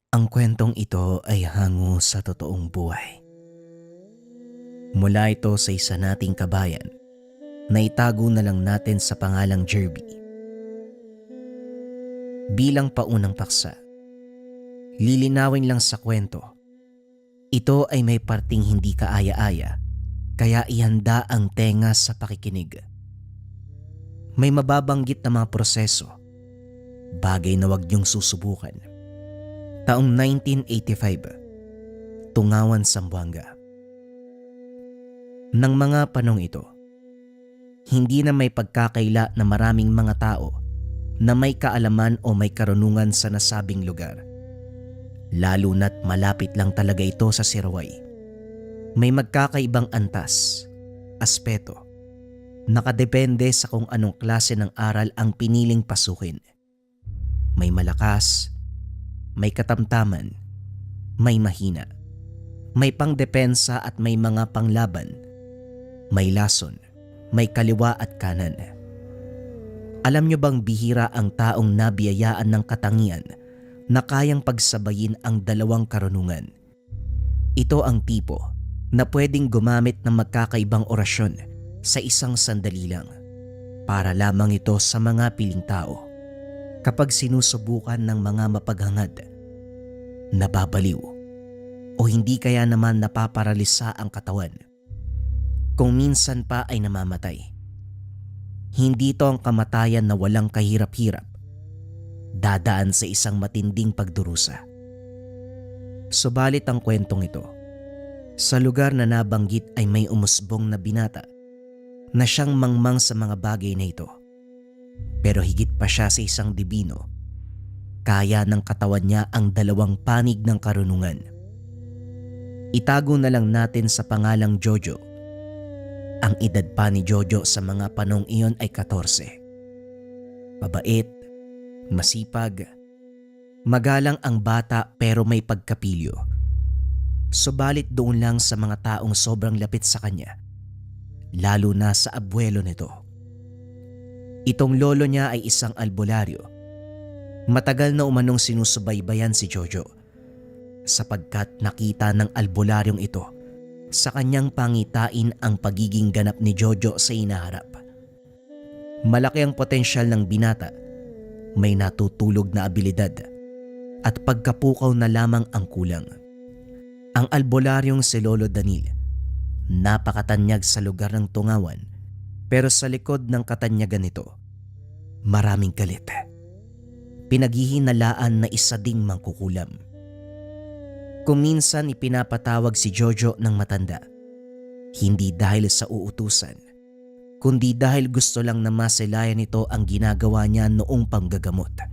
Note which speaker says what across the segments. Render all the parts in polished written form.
Speaker 1: Ang kwentong ito ay hango sa totoong buhay. Mula ito sa isa nating kabayan na itago na lang natin sa pangalang Jerby. Bilang paunang paksa, lilinawin lang sa kwento, ito ay may parting hindi kaaya-aya, kaya ihanda ang tenga sa pakikinig. May mababanggit na mga proseso, bagay na wag niyong susubukan. Taong 1985, Tungawan, Zamboanga. Nang mga panong ito, hindi na may pagkakaila na maraming mga tao na may kaalaman o may karunungan sa nasabing lugar. Lalo na't malapit lang talaga ito sa Siraway. May magkakaibang antas, aspeto, nakadepende sa kung anong klase ng aral ang piniling pasukin. May malakas, may katamtaman, may mahina, may pangdepensa at may mga panglaban, may lason, may kaliwa at kanan. Alam nyo bang bihira ang taong nabiyayaan ng katangian na kayang pagsabayin ang dalawang karunungan? Ito ang tipo na pwedeng gumamit ng magkakaibang orasyon sa isang sandali lang para lamang ito sa mga piling tao. Kapag sinusubukan ng mga mapaghangad, nababaliw o hindi kaya naman napaparalisa ang katawan. Kung minsan pa ay namamatay. Hindi ito ang kamatayan na walang kahirap-hirap, dadaan sa isang matinding pagdurusa. Subalit ang kwentong ito, sa lugar na nabanggit ay may umusbong na binata na siyang mangmang sa mga bagay na ito. Pero higit pa siya sa isang dibino, kaya ng katawan niya ang dalawang panig ng karunungan. Itago na lang natin sa pangalang Jojo. Ang edad pa ni Jojo sa mga panong iyon ay 14. Mabait, masipag, magalang ang bata pero may pagkapilyo. Subalit doon lang sa mga taong sobrang lapit sa kanya, lalo na sa abuelo nito. Itong lolo niya ay isang albularyo. Matagal na umanong sinusubaybayan si Jojo sapagkat nakita ng albularyong ito sa kanyang pangitain ang pagiging ganap ni Jojo sa inaharap. Malaki ang potensyal ng binata, may natutulog na abilidad at pagkapukaw na lamang ang kulang. Ang albularyong si Lolo Danil, napakatanyag sa lugar ng Tungawan, pero sa likod ng katanyagan nito, maraming galit. Pinaghihinalaan na isa ding mangkukulam. Kung minsan ipinapatawag si Jojo ng matanda, hindi dahil sa uutusan, kundi dahil gusto lang na masilayan nito ang ginagawa niya noong panggagamot.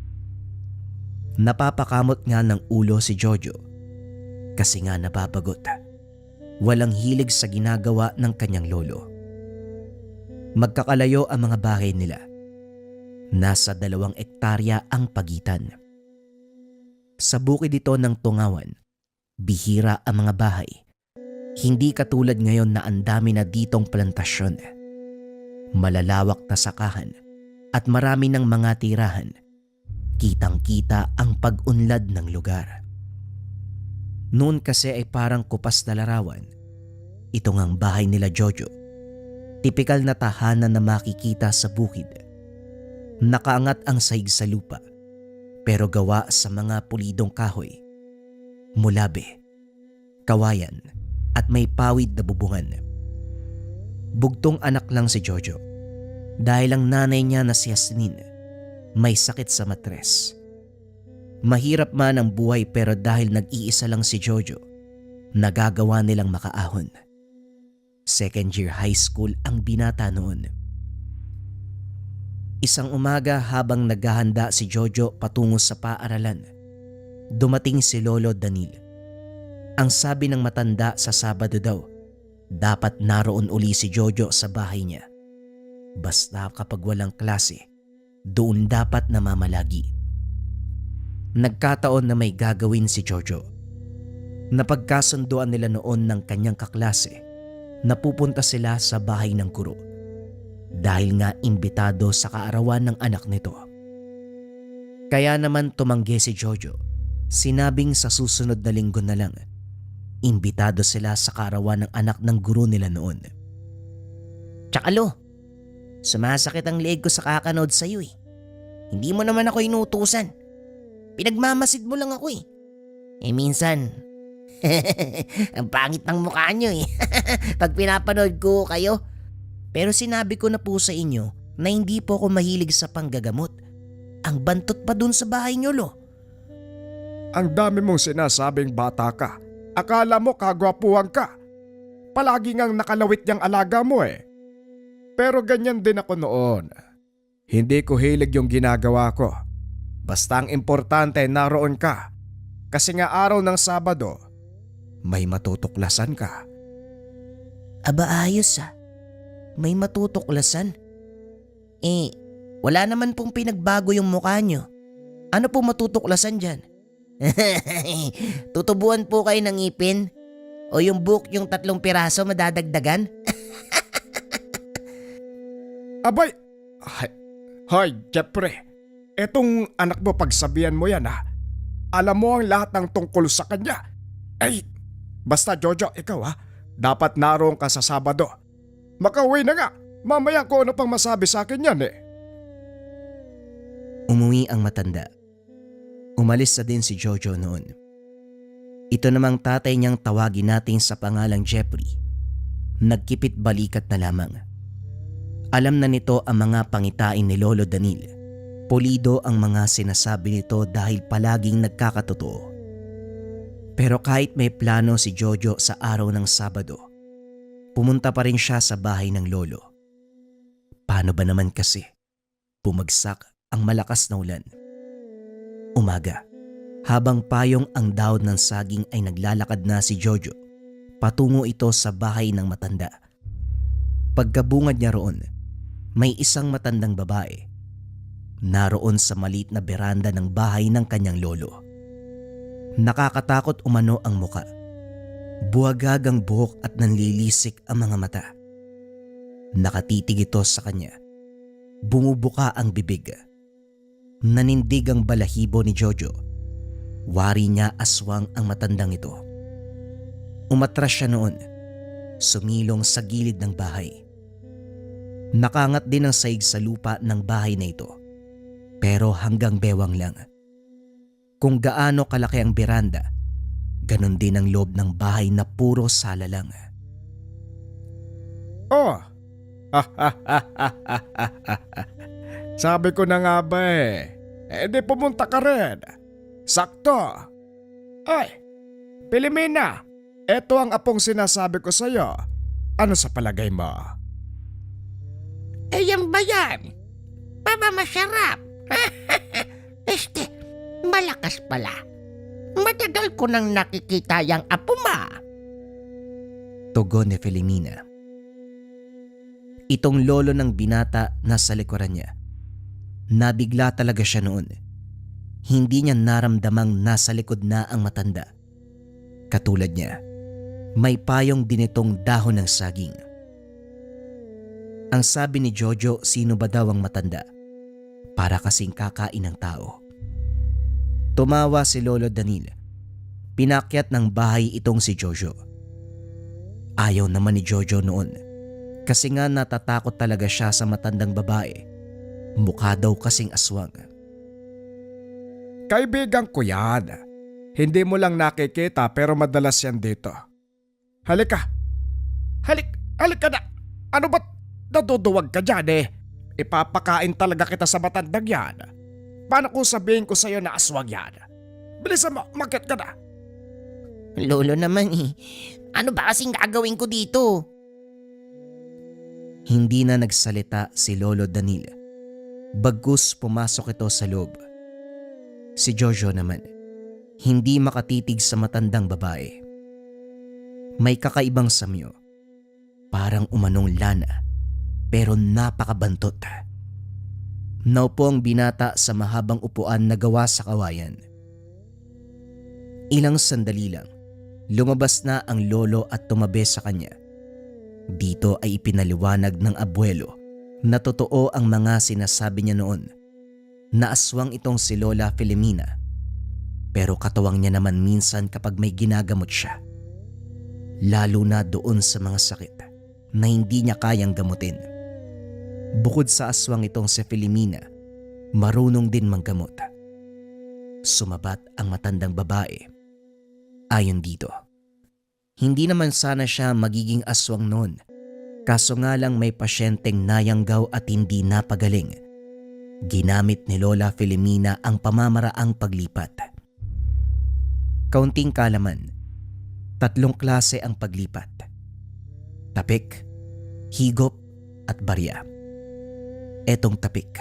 Speaker 1: Napapakamot nga ng ulo si Jojo kasi nga nababagot. Walang hilig sa ginagawa ng kanyang lolo. Magkakalayo ang mga bahay nila. Nasa 2 ektarya ang pagitan. Sa bukid ito ng Tungawan, bihira ang mga bahay. Hindi katulad ngayon na ang dami na ditong plantasyon. Malalawak na sakahan at marami ng mga tirahan. Kitang-kita ang pag-unlad ng lugar. Noon kasi ay parang kupas na larawan. Ito ngang bahay nila Jojo. Tipikal na tahanan na makikita sa bukid. Nakaangat ang sahig sa lupa, pero gawa sa mga pulidong kahoy, mulabe, kawayan at may pawid na bubungan. Bugtong anak lang si Jojo dahil ang nanay niya na si Yasmin may sakit sa matres. Mahirap man ang buhay pero dahil nag-iisa lang si Jojo, nagagawa nilang makaahon. 2nd year high school ang binata noon. Isang umaga habang naghahanda si Jojo patungo sa paaralan, dumating si Lolo Danil. Ang sabi ng matanda sa Sabado daw, dapat naroon uli si Jojo sa bahay niya. Basta kapag walang klase, doon dapat namamalagi. Nagkataon na may gagawin si Jojo. Napagkasunduan nila noon ng kanyang kaklase na pupunta sila sa bahay ng guro dahil nga imbitado sa kaarawan ng anak nito. Kaya naman tumanggi si Jojo Sinabing sa susunod na linggo na lang, imbitado sila sa kaarawan ng anak ng guro nila noon. Tsaka Lo, sumasakit ang leeg ko sa kakanood sa'yo eh. Hindi mo naman ako inutusan. Pinagmamasid mo lang ako eh. Minsan, ang pangit ng mukha nyo eh. Pag pinapanood ko kayo. Pero sinabi ko na po sa inyo na hindi po ako mahilig sa panggagamot. Ang bantot pa dun sa bahay nyo, Lo.
Speaker 2: Ang dami mong sinasabing bata ka. Akala mo kagwapuhan ka. Palagi ngang nakalawit niyang alaga mo eh. Pero ganyan din ako noon. Hindi ko hilig yung ginagawa ko. Basta ang importante naroon ka. Kasi nga araw ng Sabado, may matutuklasan ka.
Speaker 1: Aba ayos ah. May matutuklasan? Wala naman pong pinagbago yung mukha nyo. Ano po matutuklasan dyan? Tutubuan po kayo ng ngipin? O yung buhok yung 3 piraso madadagdagan?
Speaker 2: Abay! Hoy, Jeffrey. Etong anak mo pagsabihan mo yan ha. Alam mo ang lahat ng tungkol sa kanya. Basta Jojo, ikaw ha. Dapat naroon ka sa Sabado. Makauwi na nga. Mamaya ko ano pang masabi sa akin yan eh.
Speaker 1: Umuwi ang matanda. Umalis na din si Jojo noon. Ito namang tatay niyang tawagin natin sa pangalang Jeffrey. Nagkipit balikat na lamang. Alam na nito ang mga pangitain ni Lolo Danil. Pulido ang mga sinasabi nito dahil palaging nagkakatotoo. Pero kahit may plano si Jojo sa araw ng Sabado, pumunta pa rin siya sa bahay ng lolo. Paano ba naman kasi? Bumagsak ang malakas na ulan. Umaga, habang payong ang daon ng saging ay naglalakad na si Jojo. Patungo ito sa bahay ng matanda. Pagkabungad niya roon, may isang matandang babae. Naroon sa maliit na beranda ng bahay ng kanyang lolo. Nakakatakot umano ang muka. Buwagag ang buhok at nanlilisik ang mga mata. Nakatitig ito sa kanya. Bumubuka ang bibig. Nanindig ang balahibo ni Jojo. Wari niya aswang ang matandang ito. Umatras siya noon. Sumilong sa gilid ng bahay. Nakangat din ang saig sa lupa ng bahay na ito. Pero hanggang bewang lang. Kung gaano kalaki ang beranda, ganon din ang loob ng bahay na puro sala lang.
Speaker 2: Oh! Sabi ko na nga ba eh. Di pumunta ka rin. Sakto. Ay, Pilipina, eto ang apong sinasabi ko sa'yo. Ano sa palagay mo?
Speaker 3: Yan ba yan? Baba masarap. Malakas pala. Matagal ko nang nakikita yang apo ma.
Speaker 1: Tugon ni Filomena. Itong lolo ng binata nasa likuran niya. Nabigla talaga siya noon. Hindi niya naramdamang nasa likod na ang matanda. Katulad niya, may payong din itong dahon ng saging. Ang sabi ni Jojo, sino ba daw ang matanda? Para kasing kakain ng tao. Tumawa si Lolo Danil. Pinakyat ng bahay itong si Jojo. Ayaw naman ni Jojo noon. Kasi nga natatakot talaga siya sa matandang babae. Mukha daw kasing aswang.
Speaker 2: Kaibigan ko yan. Hindi mo lang nakikita pero madalas yan dito. Halika. Halika na. Ano ba't naduduwag ka dyan eh? Ipapakain talaga kita sa matandang yan. Paano kung sabihin ko sa'yo na aswang yan? Bilisan mo, umakyat ka na.
Speaker 3: Lolo naman eh. Ano ba kasing gagawin ko dito?
Speaker 1: Hindi na nagsalita si Lolo Danil. Bagkus pumasok ito sa loob. Si Jojo naman, hindi makatitig sa matandang babae. May kakaibang samyo. Parang umanong lana, pero napakabantot. Naupo ang binata sa mahabang upuan na gawa sa kawayan. Ilang sandali lang, lumabas na ang lolo at tumabi sa kanya. Dito ay ipinaliwanag ng abuelo na totoo ang mga sinasabi niya noon, na aswang itong si Lola Filomena. Pero katuwang niya naman minsan kapag may ginagamot siya. Lalo na doon sa mga sakit na hindi niya kayang gamutin. Bukod sa aswang itong si Filomena, marunong din manggamot. Sumabat ang matandang babae. Ayon dito, hindi naman sana siya magiging aswang noon. Kaso nga lang may pasyenteng nayanggaw at hindi napagaling. Ginamit ni Lola Filomena ang pamamaraang paglipat. Kaunting kalaman, 3 klase ang paglipat: tapik, higop at barya. Etong tapik,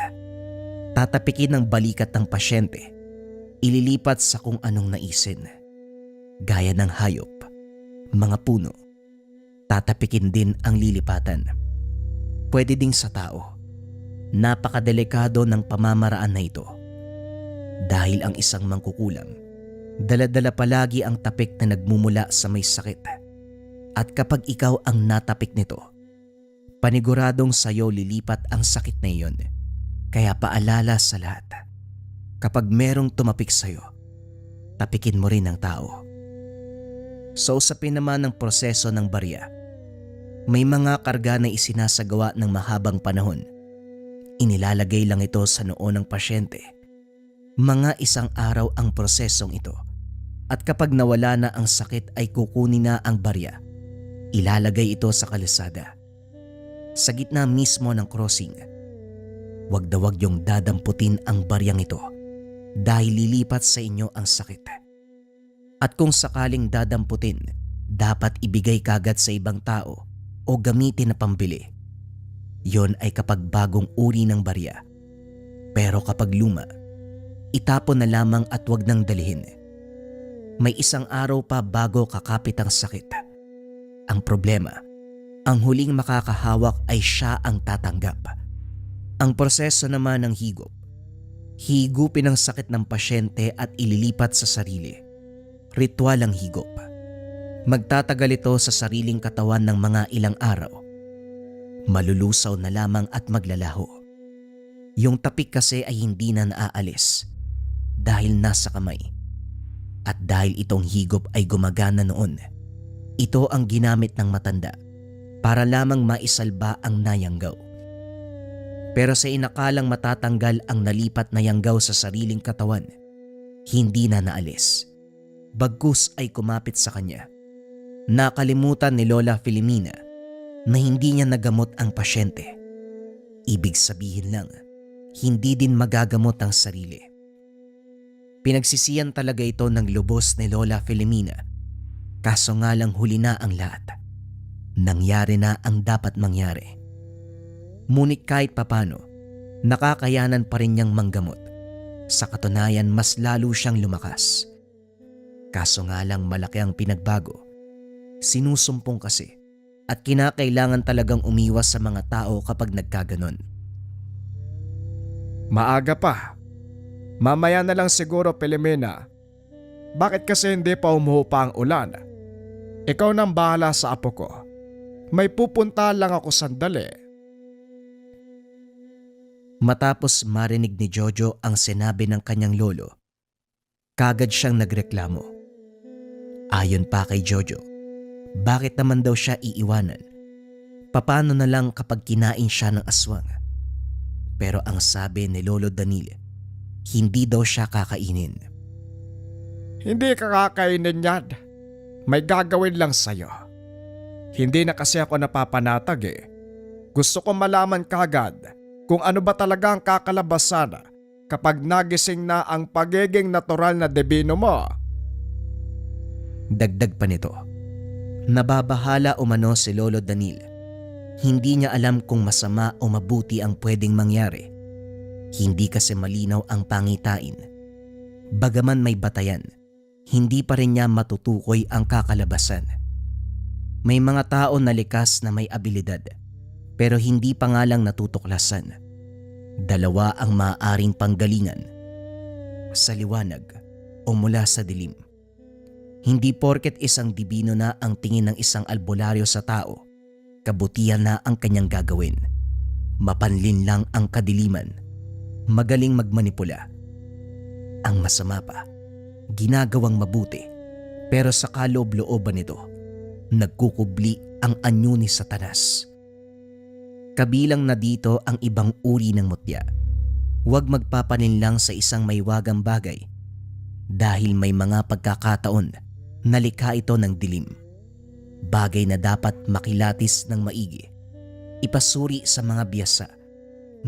Speaker 1: tatapikin ng balikat ng pasyente, ililipat sa kung anong naisin. Gaya ng hayop, mga puno, tatapikin din ang lilipatan. Pwede ding sa tao. Napakadelikado ng pamamaraan na ito. Dahil ang isang mangkukulam, dala-dala palagi ang tapik na nagmumula sa may sakit. At kapag ikaw ang natapik nito, paniguradong sayo lilipat ang sakit na iyon. Kaya paalala sa lahat, kapag merong tumapik sayo, tapikin mo rin ang tao. Sa usapin naman ng proseso ng barya, may mga karga na isinasagawa ng mahabang panahon. Inilalagay lang ito sa noo ng pasyente. Mga 1 araw ang prosesong ito. At kapag nawala na ang sakit ay kukunin na ang barya. Ilalagay ito sa kalsada. Sa gitna mismo ng crossing. Wag na wag yung dadamputin ang baryang ito dahil lilipat sa inyo ang sakit. At kung sakaling dadamputin, dapat ibigay kagad sa ibang tao o gamitin na pambili. Yon ay kapag bagong uri ng barya. Pero kapag luma, itapon na lamang at wag nang dalhin. May 1 araw pa bago kakapit ang sakit. Ang problema, ang huling makakahawak ay siya ang tatanggap. Ang proseso naman ng higop, higupin ang sakit ng pasyente at ililipat sa sarili. Ritual ang higop. Magtatagal ito sa sariling katawan ng mga ilang araw. Malulusaw na lamang at maglalaho. Yung tapik kasi ay hindi na naaalis dahil nasa kamay. At dahil itong higop ay gumagana noon, ito ang ginamit ng matanda para lamang maisalba ang nayanggaw. Pero sa inakalang matatanggal ang nalipat na yanggaw sa sariling katawan, hindi na naalis. Bagkus ay kumapit sa kanya. Nakalimutan ni Lola Filomena na hindi niya nagamot ang pasyente. Ibig sabihin lang, hindi din magagamot ang sarili. Pinagsisiyan talaga ito ng lubos ni Lola Filomena. Kaso nga lang huli na ang lahat. Nangyari na ang dapat mangyari. Ngunit kahit papano, nakakayanan pa rin niyang manggamot. Sa katunayan, mas lalo siyang lumakas. Kaso nga lang malaki ang pinagbago. Sinusumpong kasi at kinakailangan talagang umiwas sa mga tao kapag nagkaganon.
Speaker 2: Maaga pa. Mamaya na lang siguro, Filomena. Bakit kasi hindi pa umuupa ang ulan? Ikaw nang bahala sa apo ko. May pupunta lang ako sandali.
Speaker 1: Matapos marinig ni Jojo ang sinabi ng kanyang lolo, kagad siyang nagreklamo. Ayon pa kay Jojo, bakit naman daw siya iiwanan? Paano na lang kapag kinain siya ng aswang? Pero ang sabi ni Lolo Danilo, hindi daw siya kakainin.
Speaker 2: Hindi ka kakainin yan. May gagawin lang sa'yo. Hindi na kasi ako napapanatag eh. Gusto ko malaman kagad kung ano ba talaga ang kakalabasan kapag nagising na ang pagiging natural na debino mo.
Speaker 1: Dagdag pa nito, nababahala umano si Lolo Danilo. Hindi niya alam kung masama o mabuti ang pwedeng mangyari. Hindi kasi malinaw ang pangitain. Bagaman may batayan, hindi pa rin niya matutukoy ang kakalabasan. May mga tao na likas na may abilidad, pero hindi pa nga lang natutuklasan. Dalawa ang maaaring panggalingan, sa liwanag o mula sa dilim. Hindi porket isang dibino na ang tingin ng isang albularyo sa tao, kabutihan na ang kanyang gagawin. Mapanlin lang ang kadiliman, magaling magmanipula. Ang masama pa, ginagawang mabuti, pero sa kaloob-looban nito, nagkukubli ang anyo ni Satanas. Kabilang na dito ang ibang uri ng mutya. Huwag magpapaninlang sa isang maywagang bagay dahil may mga pagkakataon na likha ito ng dilim. Bagay na dapat makilatis ng maigi, ipasuri sa mga biyasa,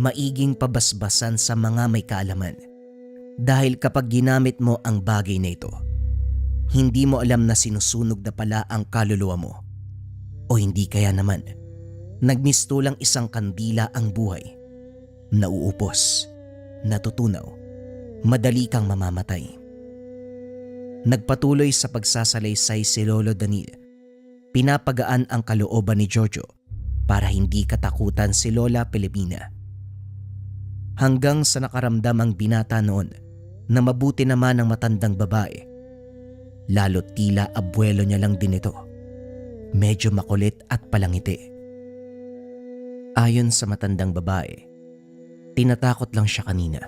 Speaker 1: maiging pabasbasan sa mga may kaalaman. Dahil kapag ginamit mo ang bagay na ito, hindi mo alam na sinusunog na pala ang kaluluwa mo. O hindi kaya naman, nagmistulang isang kandila ang buhay. Nauupos, natutunaw, madali kang mamamatay. Nagpatuloy sa pagsasalaysay si Lolo Danil. Pinapagaan ang kalooban ni Jojo para hindi katakutan si Lola Filomena. Hanggang sa nakaramdam ang binata noon na mabuti naman ang matandang babae. Lalo't tila abuelo niya lang din ito. Medyo makulit at palangiti. Ayon sa matandang babae, tinatakot lang siya kanina.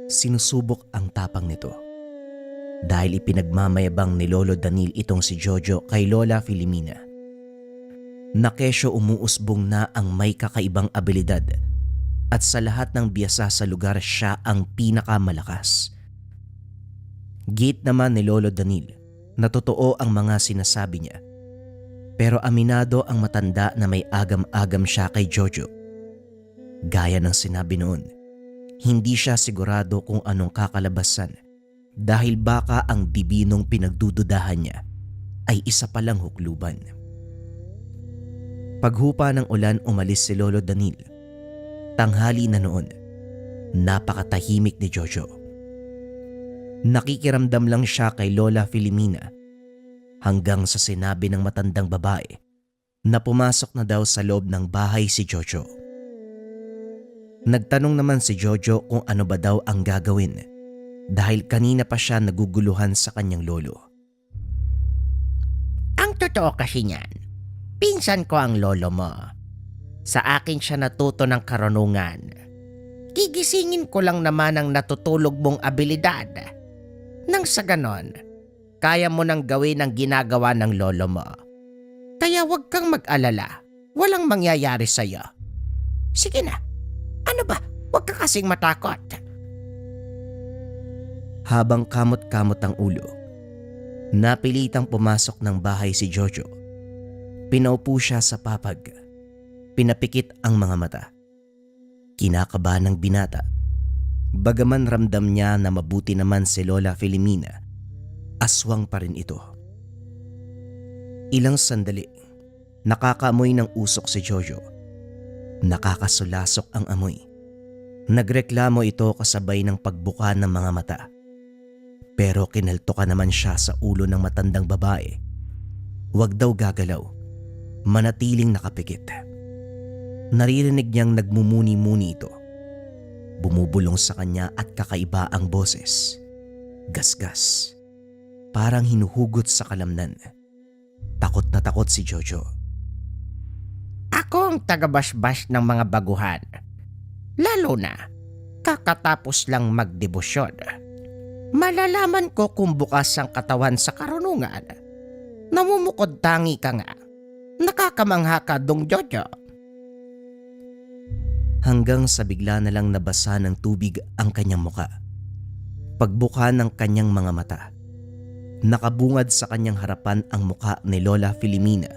Speaker 1: Sinusubok ang tapang nito. Dahil ipinagmamayabang ni Lolo Danil itong si Jojo kay Lola Filomena. Na kesyo umuusbong na ang may kakaibang abilidad at sa lahat ng biyasa sa lugar siya ang pinakamalakas. Git naman ni Lolo Danil na totoo ang mga sinasabi niya. Pero aminado ang matanda na may agam-agam siya kay Jojo. Gaya ng sinabi noon, hindi siya sigurado kung anong kakalabasan dahil baka ang bibinong pinagdududahan niya ay isa palang hukluban. Paghupa ng ulan umalis si Lolo Danil. Tanghali na noon, napakatahimik ni Jojo. Nakikiramdam lang siya kay Lola Filomena hanggang sa sinabi ng matandang babae na pumasok na daw sa loob ng bahay si Jojo. Nagtanong naman si Jojo kung ano ba daw ang gagawin dahil kanina pa siya naguguluhan sa kanyang lolo.
Speaker 3: Ang totoo kasi niyan, pinsan ko ang lolo mo. Sa akin siya natuto ng karunungan. Gigisingin ko lang naman ang natutulog mong abilidad. Nang sa ganon, kaya mo nang gawin ang ginagawa ng lolo mo. Kaya huwag kang mag-alala, walang mangyayari sa'yo. Sige na, ano ba? Huwag ka kasing matakot.
Speaker 1: Habang kamot-kamot ang ulo, napilitang pumasok ng bahay si Jojo. Pinaupo siya sa papag. Pinapikit ang mga mata. Kinakabahan ng binata. Bagaman ramdam niya na mabuti naman si Lola Filomena, aswang pa rin ito. Ilang sandali, nakakaamoy ng usok si Jojo. Nakakasulasok ang amoy. Nagreklamo ito kasabay ng pagbuka ng mga mata. Pero kinaltokan naman siya sa ulo ng matandang babae. Huwag daw gagalaw, manatiling nakapikit. Naririnig niyang nagmumuni-muni ito. Bumubulong sa kanya at kakaiba ang boses. Gasgas. Parang hinuhugot sa kalamnan. Takot na takot si Jojo.
Speaker 3: Ako ang tagabasbas ng mga baguhan. Lalo na, kakatapos lang magdebosyon. Malalaman ko kung bukas ang katawan sa karunungan. Namumukod tangi ka nga. Nakakamangha ka, Dong Jojo.
Speaker 1: Hanggang sa bigla na lang nabasa ng tubig ang kanyang muka. Pagbuka ng kanyang mga mata, nakabungad sa kanyang harapan ang muka ni Lola Filomena.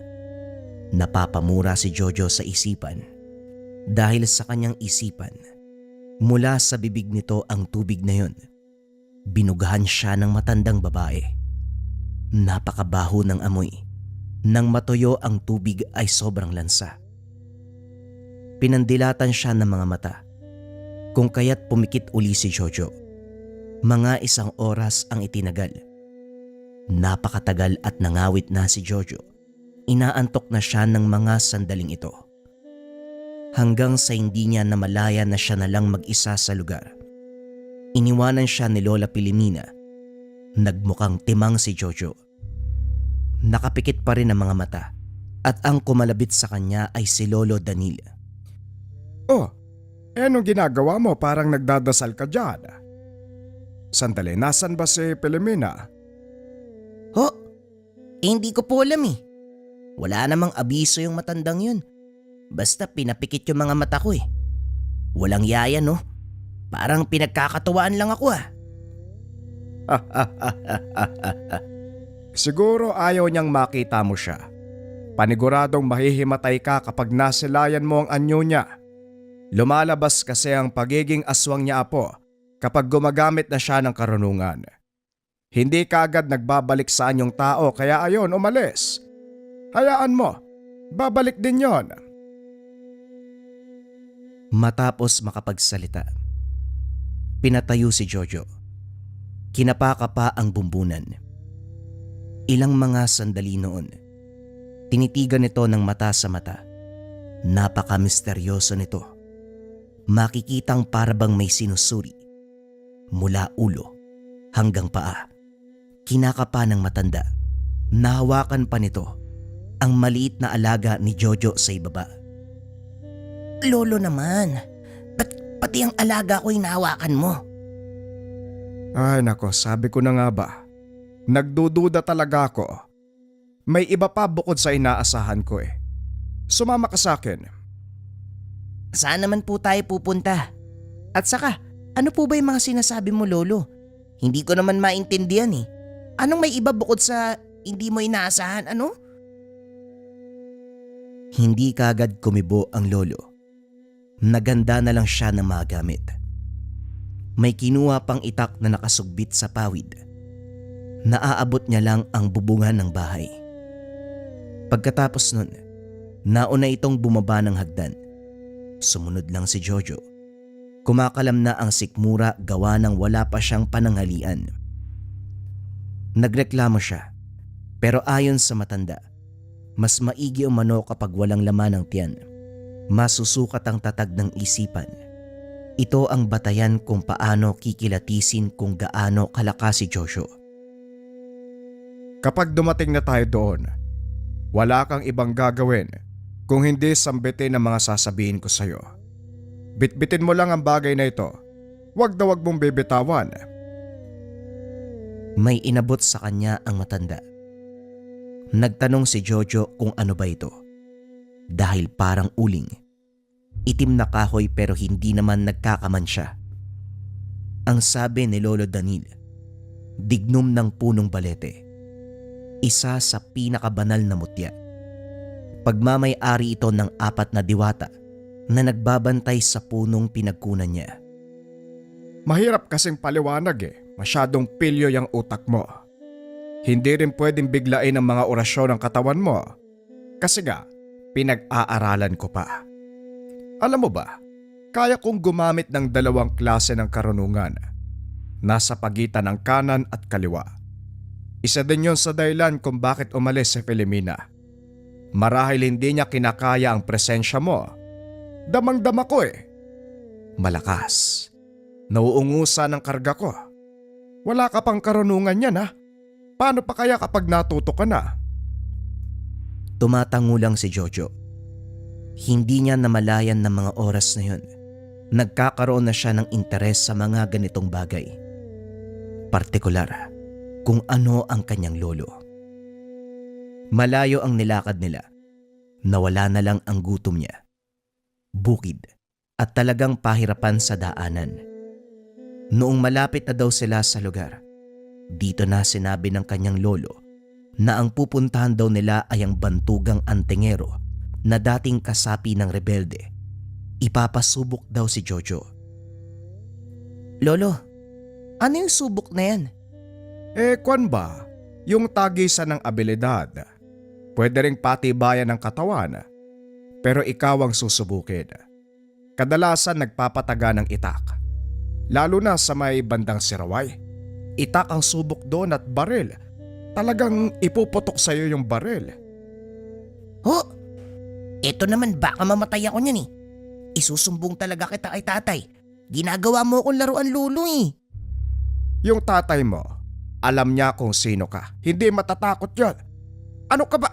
Speaker 1: Napapamura si Jojo sa isipan. Dahil sa kanyang isipan, mula sa bibig nito ang tubig na yun. Binugahan siya ng matandang babae. Napakabaho ng amoy. Nang matuyo ang tubig ay sobrang lansa. Pinandilatan siya ng mga mata. Kung kaya't pumikit uli si Jojo. Mga 1 oras ang itinagal. Napakatagal at nangawit na si Jojo. Inaantok na siya ng mga sandaling ito. Hanggang sa hindi niya namalaya na siya na lang mag-isa sa lugar. Iniwanan siya ni Lola Filomena. Nagmukhang timang si Jojo. Nakapikit pa rin ang mga mata at ang kumalabit sa kanya ay si Lolo Danil.
Speaker 2: Oh, anong ginagawa mo? Parang nagdadasal ka dyan. Sandali, nasan ba si Filomena?
Speaker 1: Ho, hindi ko po alam eh. Wala namang abiso yung matandang yun. Basta pinapikit yung mga mata ko eh. Walang yaya no? Parang pinagkakatuwaan lang ako ah.
Speaker 2: Siguro ayaw niyang makita mo siya. Paniguradong mahihimatay ka kapag nasilayan mo ang anyo niya. Lumalabas kasi ang pagiging aswang niya apo kapag gumagamit na siya ng karunungan. Hindi kaagad nagbabalik sa anyong tao kaya ayon umalis. Hayaan mo, babalik din yon.
Speaker 1: Matapos makapagsalita, pinatayo si Jojo. Kinapaka pa ang bumbunan. Ilang mga sandali noon, tinitigan nito ng mata sa mata. Napaka-misteryoso nito. Makikitang parabang may sinusuri. Mula ulo hanggang paa. Kinakapa ng matanda. Nahawakan pa nito ang maliit na alaga ni Jojo sa ibaba. Lolo naman, ba't pati ang alaga ko hinahawakan mo?
Speaker 2: Ay nako, sabi ko na nga ba. Nagdududa talaga ako. May iba pa bukod sa inaasahan ko eh. Sumama ka sa akin.
Speaker 1: Saan naman po tayo pupunta? At saka, ano po ba yung mga sinasabi mo lolo? Hindi ko naman maintindihan eh. Anong may iba bukod sa hindi mo inaasahan ano? Hindi kagad kumibo ang lolo. Naganda na lang siya ng mga gamit. May kinuha pang itak na nakasugbit sa pawid. Naaabot niya lang ang bubungan ng bahay. Pagkatapos nun, nauna itong bumaba ng hagdan. Sumunod lang si Jojo. Kumakalam na ang sikmura gawa ng wala pa siyang pananghalian. Nagreklamo siya, pero ayon sa matanda, mas maigi umano kapag walang laman ng tiyan. Masusukat ang tatag ng isipan. Ito ang batayan kung paano kikilatisin kung gaano kalakas si Jojo.
Speaker 2: Kapag dumating na tayo doon, wala kang ibang gagawin kung hindi sambitin ang mga sasabihin ko sa'yo. Bitbitin mo lang ang bagay na ito. Huwag na huwag mong bibitawan.
Speaker 1: May inabot sa kanya ang matanda. Nagtanong si Jojo kung ano ba ito. Dahil parang uling. Itim na kahoy pero hindi naman nagkakaman siya. Ang sabi ni Lolo Danil, dignum ng punong balete. Isa sa pinakabanal na mutya. Pagmamay-ari ito ng 4 na diwata na nagbabantay sa punong pinagkunan niya.
Speaker 2: Mahirap kasing paliwanag eh. Masyadong pilyo yung utak mo. Hindi rin pwedeng biglain ang mga orasyon ng katawan mo. Kasi nga, pinag-aaralan ko pa. Alam mo ba, kaya kong gumamit ng 2 klase ng karunungan. Nasa pagitan ng kanan at kaliwa. Isa din yon sa dahilan kung bakit umalis si Filomena. Marahil hindi niya kinakaya ang presensya mo. Damang-dama ko eh. Malakas. Nauungusan ang karga ko. Wala ka pang karunungan yan ha. Paano pa kaya kapag natuto ka na?
Speaker 1: Tumatango lang si Jojo. Hindi niya namalayan ng mga oras na yun. Nagkakaroon na siya ng interes sa mga ganitong bagay. Partikular kung ano ang kanyang lolo. Malayo ang nilakad nila. Nawala na lang ang gutom niya. Bukid at talagang pahirapan sa daanan. Noong malapit na daw sila sa lugar, dito na sinabi ng kanyang lolo na ang pupuntahan daw nila ay ang bantugang antingero na dating kasapi ng rebelde. Ipapasubok daw si Jojo. Lolo, ano yung subok na yan?
Speaker 2: Kwan ba? Yung tagisan ng abilidad. Pwede ring patibayan ng katawan. Pero ikaw ang susubukin. Kadalasan nagpapataga ng itak. Lalo na sa may bandang siraway. Itak ang subok doon at baril. Talagang ipuputok sa'yo yung baril.
Speaker 1: Ho! Ito naman baka mamatay ako niyan eh. Isusumbong talaga kita kay tatay. Ginagawa mo akong laruan lolo eh.
Speaker 2: Yung tatay mo, alam niya kung sino ka. Hindi matatakot yun. Ano ka ba?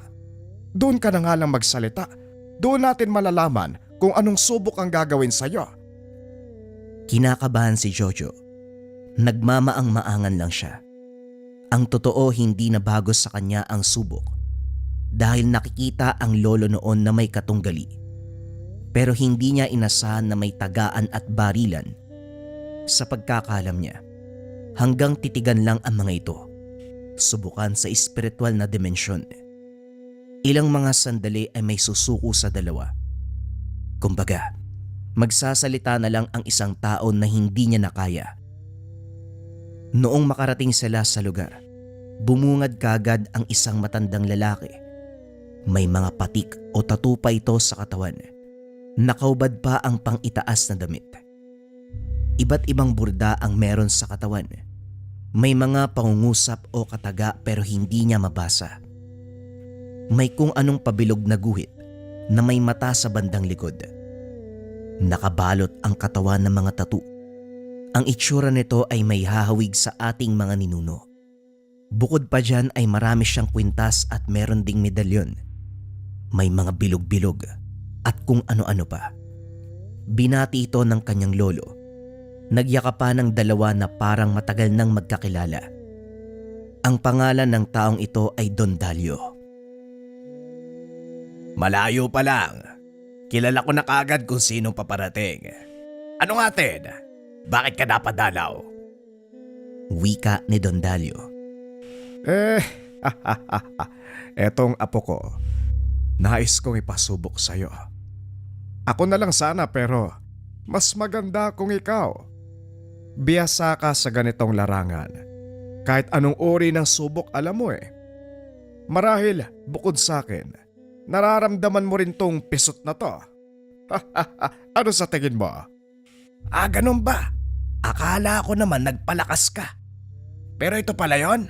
Speaker 2: Doon ka na nga lang magsalita. Doon natin malalaman kung anong subok ang gagawin sa'yo.
Speaker 1: Kinakabahan si Jojo. Nagmamaang-maangan lang siya. Ang totoo, hindi na bago sa kanya ang subok dahil nakikita ang lolo noon na may katunggali. Pero hindi niya inasahan na may tagaan at barilan. Sa pagkakalam niya, hanggang titigan lang ang mga ito, subukan sa espiritual na dimensyon. Ilang mga sandali ay may susuko sa dalawa. Kumbaga, magsasalita na lang ang isang tao na hindi niya nakaya. Noong makarating sila sa lugar, bumungad kagad ang isang matandang lalaki. May mga patik o tattoo pa ito sa katawan. Nakaubad pa ang pang-itaas na damit. Iba't ibang burda ang meron sa katawan. May mga pangungusap o kataga pero hindi niya mabasa. May kung anong pabilog na guhit na may mata sa bandang likod. Nakabalot ang katawan ng mga tattoo. Ang itsura nito ay may hahawig sa ating mga ninuno. Bukod pa dyan ay marami siyang kwintas at meron ding medalyon. May mga bilog-bilog at kung ano-ano pa. Binati ito ng kanyang lolo. Nagyakapan ng dalawa na parang matagal nang magkakilala. Ang pangalan ng taong ito ay Don Dalio.
Speaker 2: Malayo pa lang. Kilala ko na kagad kung sinong paparating. Ano nga, Ted? Bakit ka napadalaw?
Speaker 1: Wika ni Don Dalio.
Speaker 2: Etong apo ko, nais kong ipasubok sa'yo. Ako na lang sana pero mas maganda kung ikaw. Biyasa ka sa ganitong larangan. Kahit anong uri ng subok alam mo eh. Marahil bukod sa akin, nararamdaman mo rin tong pisot na to. Ano sa tingin mo? Ganun ba? Akala ko naman nagpalakas ka. Pero ito pala yon.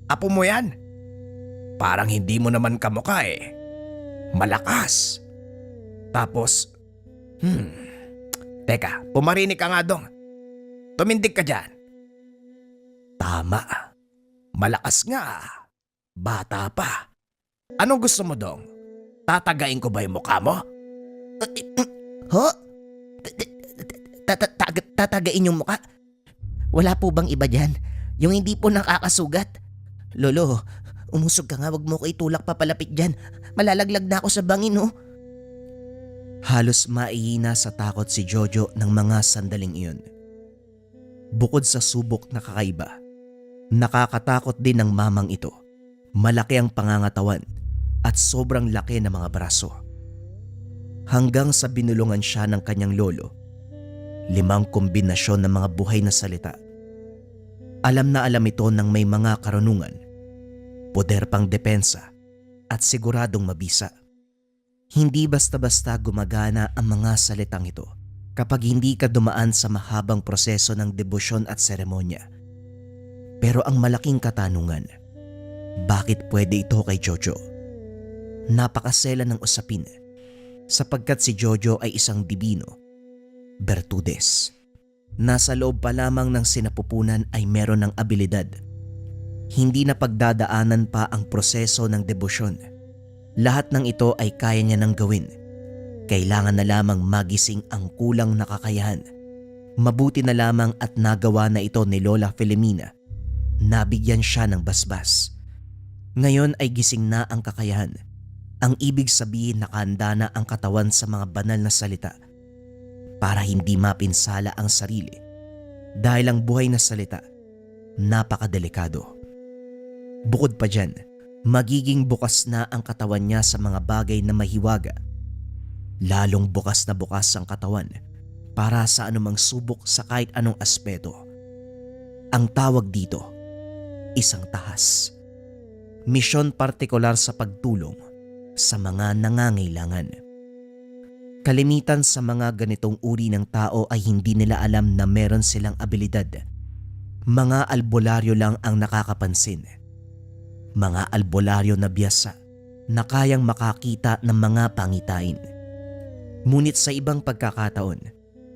Speaker 2: Apo mo yan. Parang hindi mo naman kamukha eh. Malakas. Tapos, teka, pumarinig ka nga dong. Tumindig ka dyan. Tama. Malakas nga. Bata pa. Anong gusto mo dong? Tatagain ko ba yung mukha mo?
Speaker 3: Ho? Tatagain yung mukha? Wala po bang iba dyan? Yung hindi po nakakasugat? Lolo, umusog ka nga, wag mo ko itulak papalapit dyan. Malalaglag na ako sa bangin, oh.
Speaker 1: Halos maihina sa takot si Jojo ng mga sandaling iyon. Bukod sa subok na kakaiba, nakakatakot din ang mamang ito. Malaki ang pangangatawan at sobrang laki ng mga braso. Hanggang sa binulungan siya ng kanyang lolo, 5 kombinasyon ng mga buhay na salita. Alam na alam ito ng may mga karunungan, poder pang depensa at siguradong mabisa. Hindi basta-basta gumagana ang mga salitang ito kapag hindi ka dumaan sa mahabang proseso ng debosyon at seremonya. Pero ang malaking katanungan, bakit pwede ito kay Jojo? Napakasela ng usapin sapagkat si Jojo ay isang dibino, Bertudes. Nasa loob pa lamang ng sinapupunan ay meron ng abilidad. Hindi na pagdadaanan pa ang proseso ng debosyon. Lahat ng ito ay kaya niya nang gawin. Kailangan na lamang magising ang kulang na kakayahan. Mabuti na lamang at nagawa na ito ni Lola Filomena. Nabigyan siya ng basbas. Ngayon ay gising na ang kakayahan. Ang ibig sabihin nakahanda na ang katawan sa mga banal na salita para hindi mapinsala ang sarili dahil ang buhay na salita napakadelikado. Bukod pa dyan, magiging bukas na ang katawan niya sa mga bagay na mahiwaga. Lalong bukas na bukas ang katawan para sa anumang subok sa kahit anong aspeto. Ang tawag dito, isang tahas. Misyon partikular sa pagtulong sa mga nangangailangan. Kalimitan sa mga ganitong uri ng tao ay hindi nila alam na meron silang abilidad. Mga albularyo lang ang nakakapansin. Mga albularyo na biyasa na kayang makakita ng mga pangitain. Ngunit sa ibang pagkakataon,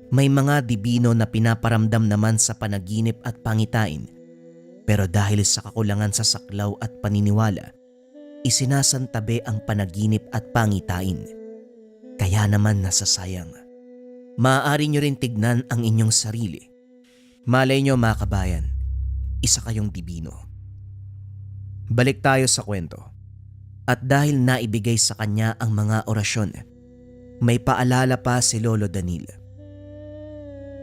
Speaker 1: may mga dibino na pinaparamdam naman sa panaginip at pangitain. Pero dahil sa kakulangan sa saklaw at paniniwala, isinasantabi ang panaginip at pangitain. Kaya naman nasasayang. Maaari nyo rin tignan ang inyong sarili. Malay nyo mga kabayan, isa kayong dibino. Balik tayo sa kwento. At dahil naibigay sa kanya ang mga orasyon, may paalala pa si Lolo Danil.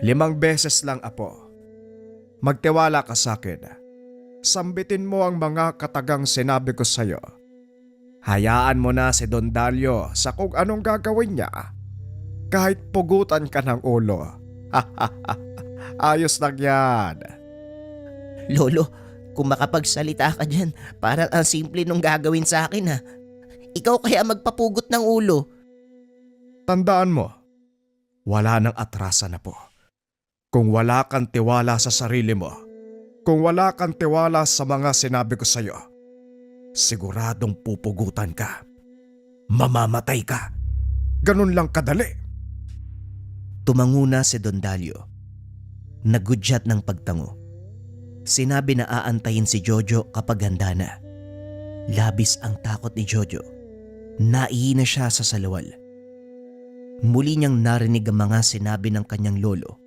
Speaker 2: 5 beses lang, apo. Magtiwala ka sa akin. Sambitin mo ang mga katagang sinabi ko sa'yo. Hayaan mo na si Don Dalio sa kung anong gagawin niya. Kahit pugutan ka ng ulo. Ayos lang yan.
Speaker 3: Lolo, kung makapagsalita ka dyan, parang ang simple nung gagawin sa akin ha. Ikaw kaya magpapugot ng ulo.
Speaker 2: Tandaan mo, wala nang atrasan na po. Kung wala kang tiwala sa sarili mo, kung wala kang tiwala sa mga sinabi ko sa'yo, siguradong pupugutan ka. Mamamatay ka. Ganun lang kadali.
Speaker 1: Tumanguna si Don Dalio. Nagudyat ng pagtango. Sinabi na aantayin si Jojo kapag handa na. Labis ang takot ni Jojo. Naihina siya sa salawal. Muli niyang narinig ang mga sinabi ng kanyang lolo.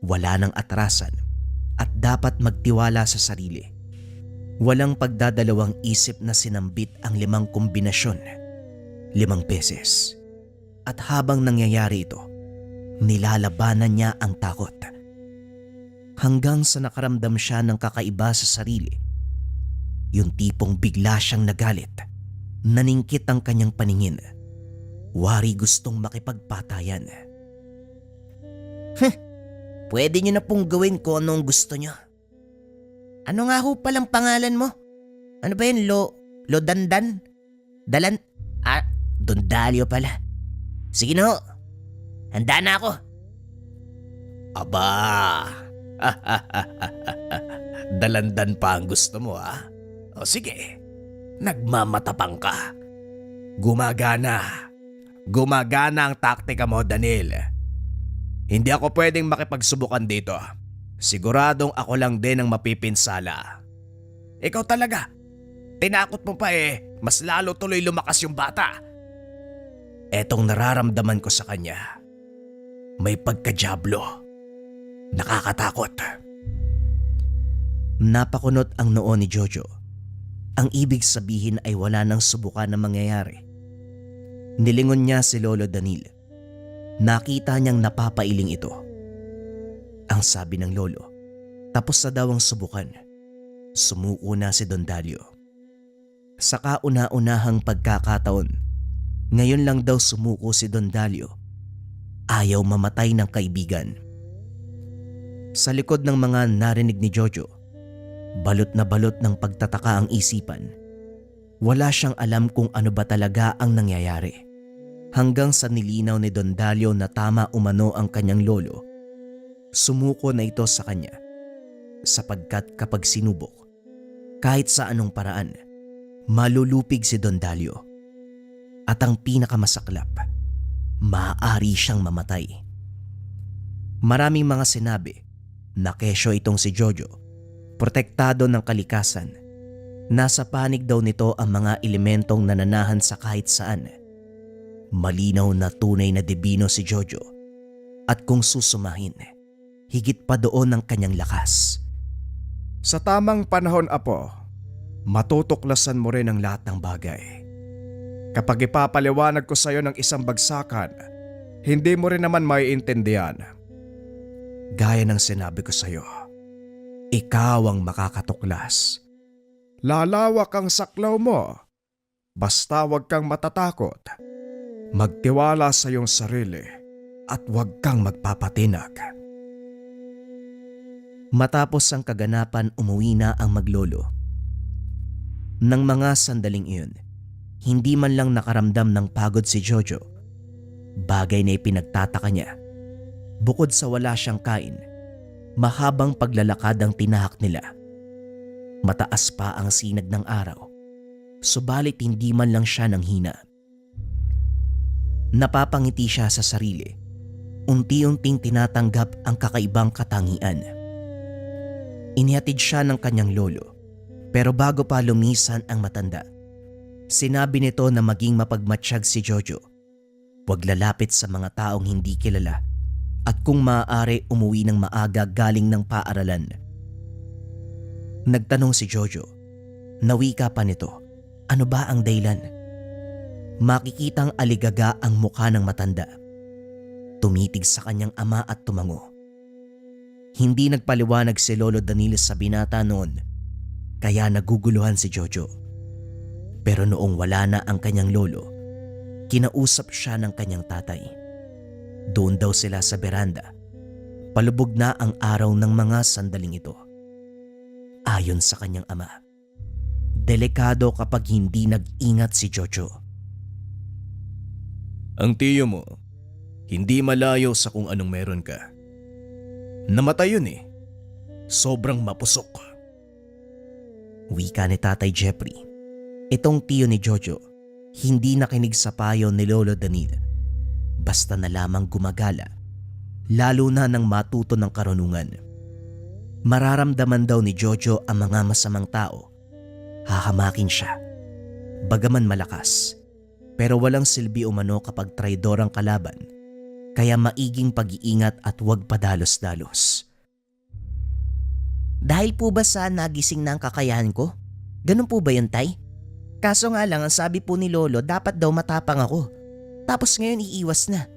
Speaker 1: Wala nang atrasan at dapat magtiwala sa sarili. Walang pagdadalawang isip na sinambit ang 5 kombinasyon. 5 beses. At habang nangyayari ito, nilalabanan niya ang takot. Hanggang sa nakaramdam siya ng kakaiba sa sarili. Yung tipong bigla siyang nagalit. Naningkit ang kanyang paningin. Wari gustong makipagpatayan.
Speaker 3: Pwede niyo na pong gawin kung anong gusto niyo. Ano nga ho palang pangalan mo? Ano ba yun? Lo Dandan? Don Dalio pala. Sige na ho. Handa na ako.
Speaker 1: Aba! Dalandan pa ang gusto mo O sige, nagmamatapang ka. Gumagana. Gumagana ang taktika mo, Danil. Hindi ako pwedeng makipagsubukan dito. Siguradong ako lang din ang mapipinsala. Ikaw talaga. Tinakot mo pa mas lalo tuloy lumakas yung bata. Etong nararamdaman ko sa kanya. May pagkadyablo. Nakakatakot. Napakunot ang noo ni Jojo. Ang ibig sabihin ay wala nang subukan na mangyayari. Nilingon niya si Lolo Danil. Nakita niyang napapailing ito. Ang sabi ng lolo, tapos na daw ang subukan. Sumuko na si Don Dalio. Sa kauna-unahang pagkakataon, ngayon lang daw sumuko si Don Dalio. Ayaw mamatay ng kaibigan. Sa likod ng mga narinig ni Jojo, balot na balot ng pagtataka ang isipan. Wala siyang alam kung ano ba talaga ang nangyayari. Hanggang sa nilinaw ni Don Dalio na tama umano ang kanyang lolo, sumuko na ito sa kanya. Sapagkat kapag sinubok, kahit sa anong paraan, malulupig si Don Dalio. At ang pinakamasaklap, maaari siyang mamatay. Maraming mga sinabi na kesyo itong si Jojo, protektado ng kalikasan. Nasa panig daw nito ang mga elementong nananahan sa kahit saan. Malinaw na tunay na dibino si Jojo. At kung susumahin, higit pa doon ang kanyang lakas.
Speaker 2: Sa tamang panahon, apo, matutuklasan mo rin ang lahat ng bagay. Kapag ipapaliwanag ko sa iyo ng isang bagsakan, hindi mo rin naman maiintindihan. Gaya ng sinabi ko sa iyo, ikaw ang makakatuklas. Lalawak ang saklaw mo. Basta wag kang matatakot. Magtiwala sa iyong sarili at wag kang magpapatinag.
Speaker 1: Matapos ang kaganapan, umuwi na ang maglolo. Nang mga sandaling iyon, hindi man lang nakaramdam ng pagod si Jojo. Bagay na ipinagtataka niya. Bukod sa wala siyang kain, mahabang paglalakad ang tinahak nila. Mataas pa ang sinag ng araw, subalit hindi man lang siya nanghina. Napapangiti siya sa sarili. Unti-unting tinatanggap ang kakaibang katangian. Inihatid siya ng kanyang lolo, pero bago pa lumisan ang matanda, sinabi nito na maging mapagmatsyag si Jojo. Huwag lalapit sa mga taong hindi kilala at kung maaari umuwi ng maaga galing ng paaralan. Nagtanong si Jojo, nawika pa nito, ano ba ang dahilan? Makikitang aligaga ang mukha ng matanda. Tumitig sa kanyang ama at tumango. Hindi nagpaliwanag si Lolo Danilo sa binata noon, kaya naguguluhan si Jojo. Pero noong wala na ang kanyang lolo, kinausap siya ng kanyang tatay. Doon daw sila sa beranda. Palubog na ang araw ng mga sandaling ito. Ayon sa kanyang ama, delikado kapag hindi nag-ingat si Jojo.
Speaker 2: Ang tiyo mo, hindi malayo sa kung anong meron ka. Namatay yun eh. Sobrang mapusok.
Speaker 1: Wika ni Tatay Jeffrey. Itong tiyo ni Jojo, hindi nakinig sa payo ni Lolo Danil. Basta na lamang gumagala, lalo na nang matuto ng karunungan. Mararamdaman daw ni Jojo ang mga masamang tao. Hahamakin siya. Bagaman malakas, pero walang silbi umano kapag traidor ang kalaban. Kaya maiging pag-iingat at huwag padalos-dalos. Dahil po ba sa nagising na ang kakayahan ko? Ganun po ba yun, Tay? Kaso nga lang ang sabi po ni Lolo dapat daw matapang ako. Tapos ngayon iiwas na.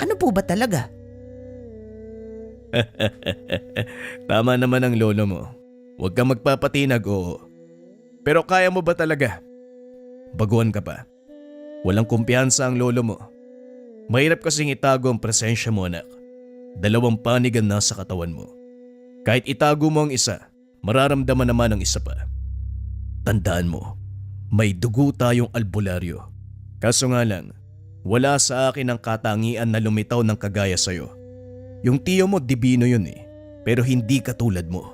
Speaker 1: Ano po ba talaga?
Speaker 2: Tama naman ang lolo mo. Huwag kang magpapatinag, oo. Pero kaya mo ba talaga? Baguhan ka pa. Walang kumpiyansa ang lolo mo. Mahirap kasing itago ang presensya mo, anak. 2 panig ang nasa katawan mo. Kahit itago mo ang isa, mararamdaman naman ang isa pa. Tandaan mo, may dugo tayong albularyo. Kaso nga lang, wala sa akin ang katangian na lumitaw ng kagaya sa'yo. Yung tiyo mo dibino yun eh, pero hindi katulad mo.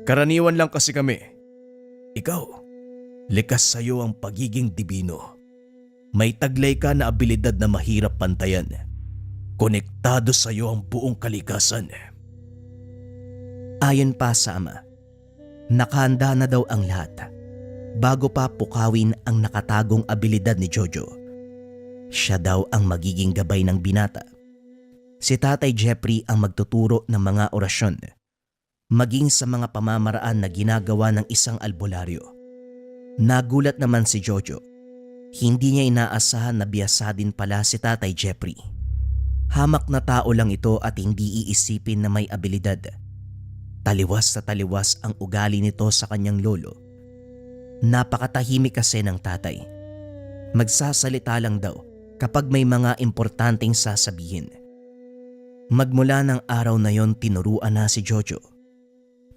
Speaker 2: Karaniwan lang kasi kami. Ikaw, likas sa'yo ang pagiging dibino. May taglay ka na abilidad na mahirap pantayan. Konektado sa iyo ang buong kalikasan.
Speaker 1: Ayon pa sa ama, nakahanda na daw ang lahat bago pa pukawin ang nakatagong abilidad ni Jojo. Siya daw ang magiging gabay ng binata. Si Tatay Jeffrey ang magtuturo ng mga orasyon, maging sa mga pamamaraan na ginagawa ng isang albularyo. Nagulat naman si Jojo. Hindi niya inaasahan na biyasa din pala si Tatay Jeffrey. Hamak na tao lang ito at hindi iisipin na may abilidad. Taliwas na taliwas ang ugali nito sa kanyang lolo. Napakatahimik kasi ng tatay. Magsasalita lang daw kapag may mga importanteng sasabihin. Magmula ng araw na yon tinuruan na si Jojo.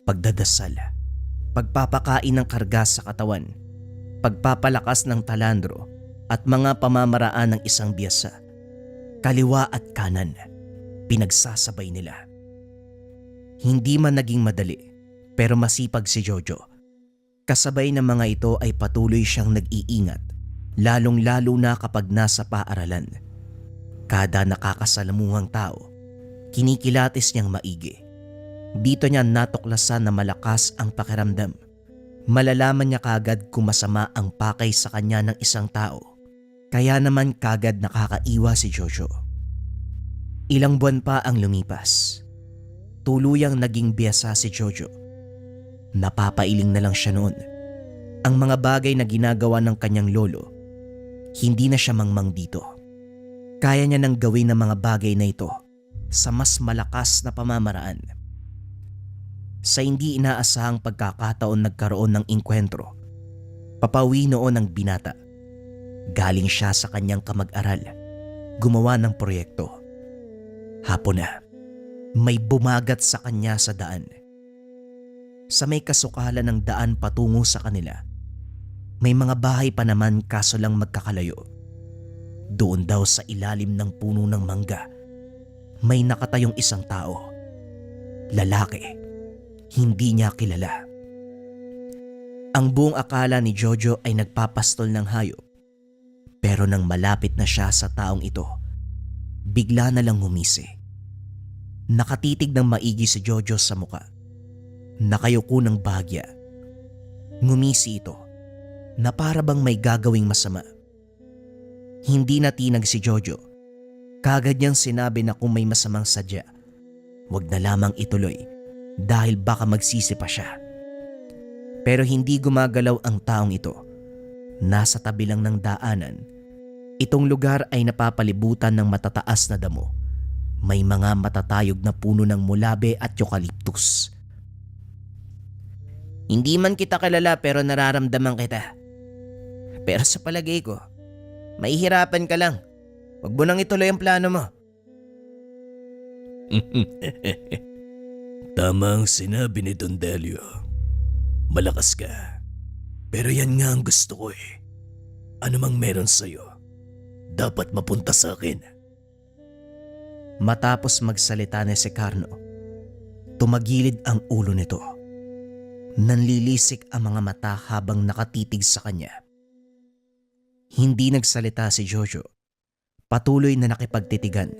Speaker 1: Pagdadasal, pagpapakain ng karga sa katawan, pagpapalakas ng talandro at mga pamamaraan ng isang biyasa. Kaliwa at kanan, pinagsasabay nila. Hindi man naging madali, pero masipag si Jojo. Kasabay ng mga ito ay patuloy siyang nag-iingat, lalong-lalo na kapag nasa paaralan. Kada nakakasalamuhang tao, kinikilatis niyang maigi. Dito niya natuklasan na malakas ang pakiramdam. Malalaman niya kagad kung masama ang pakay sa kanya ng isang tao. Kaya naman kagad nakakaiwa si Jojo. Ilang buwan pa ang lumipas. Tuluyang naging biyasa si Jojo. Napapailing na lang siya noon. Ang mga bagay na ginagawa ng kanyang lolo, hindi na siya mangmang dito. Kaya niya nang gawin ang mga bagay na ito sa mas malakas na pamamaraan. Sa hindi inaasahang pagkakataon nagkaroon ng engkwentro. Papawi noon ang binata. Galing siya sa kanyang kamag-aral. Gumawa ng proyekto. Hapon na, may bumagat sa kanya sa daan. Sa may kasukalan ng daan patungo sa kanila, may mga bahay pa naman kaso lang magkakalayo. Doon daw sa ilalim ng puno ng mangga, may nakatayong isang tao. Lalaki. Hindi niya kilala. Ang buong akala ni Jojo ay nagpapastol ng hayop. Pero nang malapit na siya sa taong ito, bigla na lang humisi. Nakatitig ng maigi si Jojo sa muka. Nakayuko ng bahagya. Ngumisi ito na para bang may gagawing masama. Hindi natinag si Jojo Kagad niyang sinabi na kung may masamang sadya, wag na lamang ituloy dahil baka magsisi pa siya. Pero hindi gumagalaw ang taong ito. Nasa tabi lang ng daanan. Itong lugar ay napapalibutan ng matataas na damo. May mga matatayog na puno ng mulabe at eucalyptus. Hindi man kita kilala pero nararamdaman kita. Pero sa palagay ko, mahihirapan ka lang. Huwag mo nang ituloy ang plano mo.
Speaker 4: Tama ang sinabi ni Don Delio. Malakas ka. Pero yan nga ang gusto ko eh. Ano mang meron sa'yo, dapat mapunta sa akin.
Speaker 1: Matapos magsalita ni Secarno, tumagilid ang ulo nito. Nanlilisik ang mga mata habang nakatitig sa kanya. Hindi nagsalita si Jojo. Patuloy na nakipagtitigan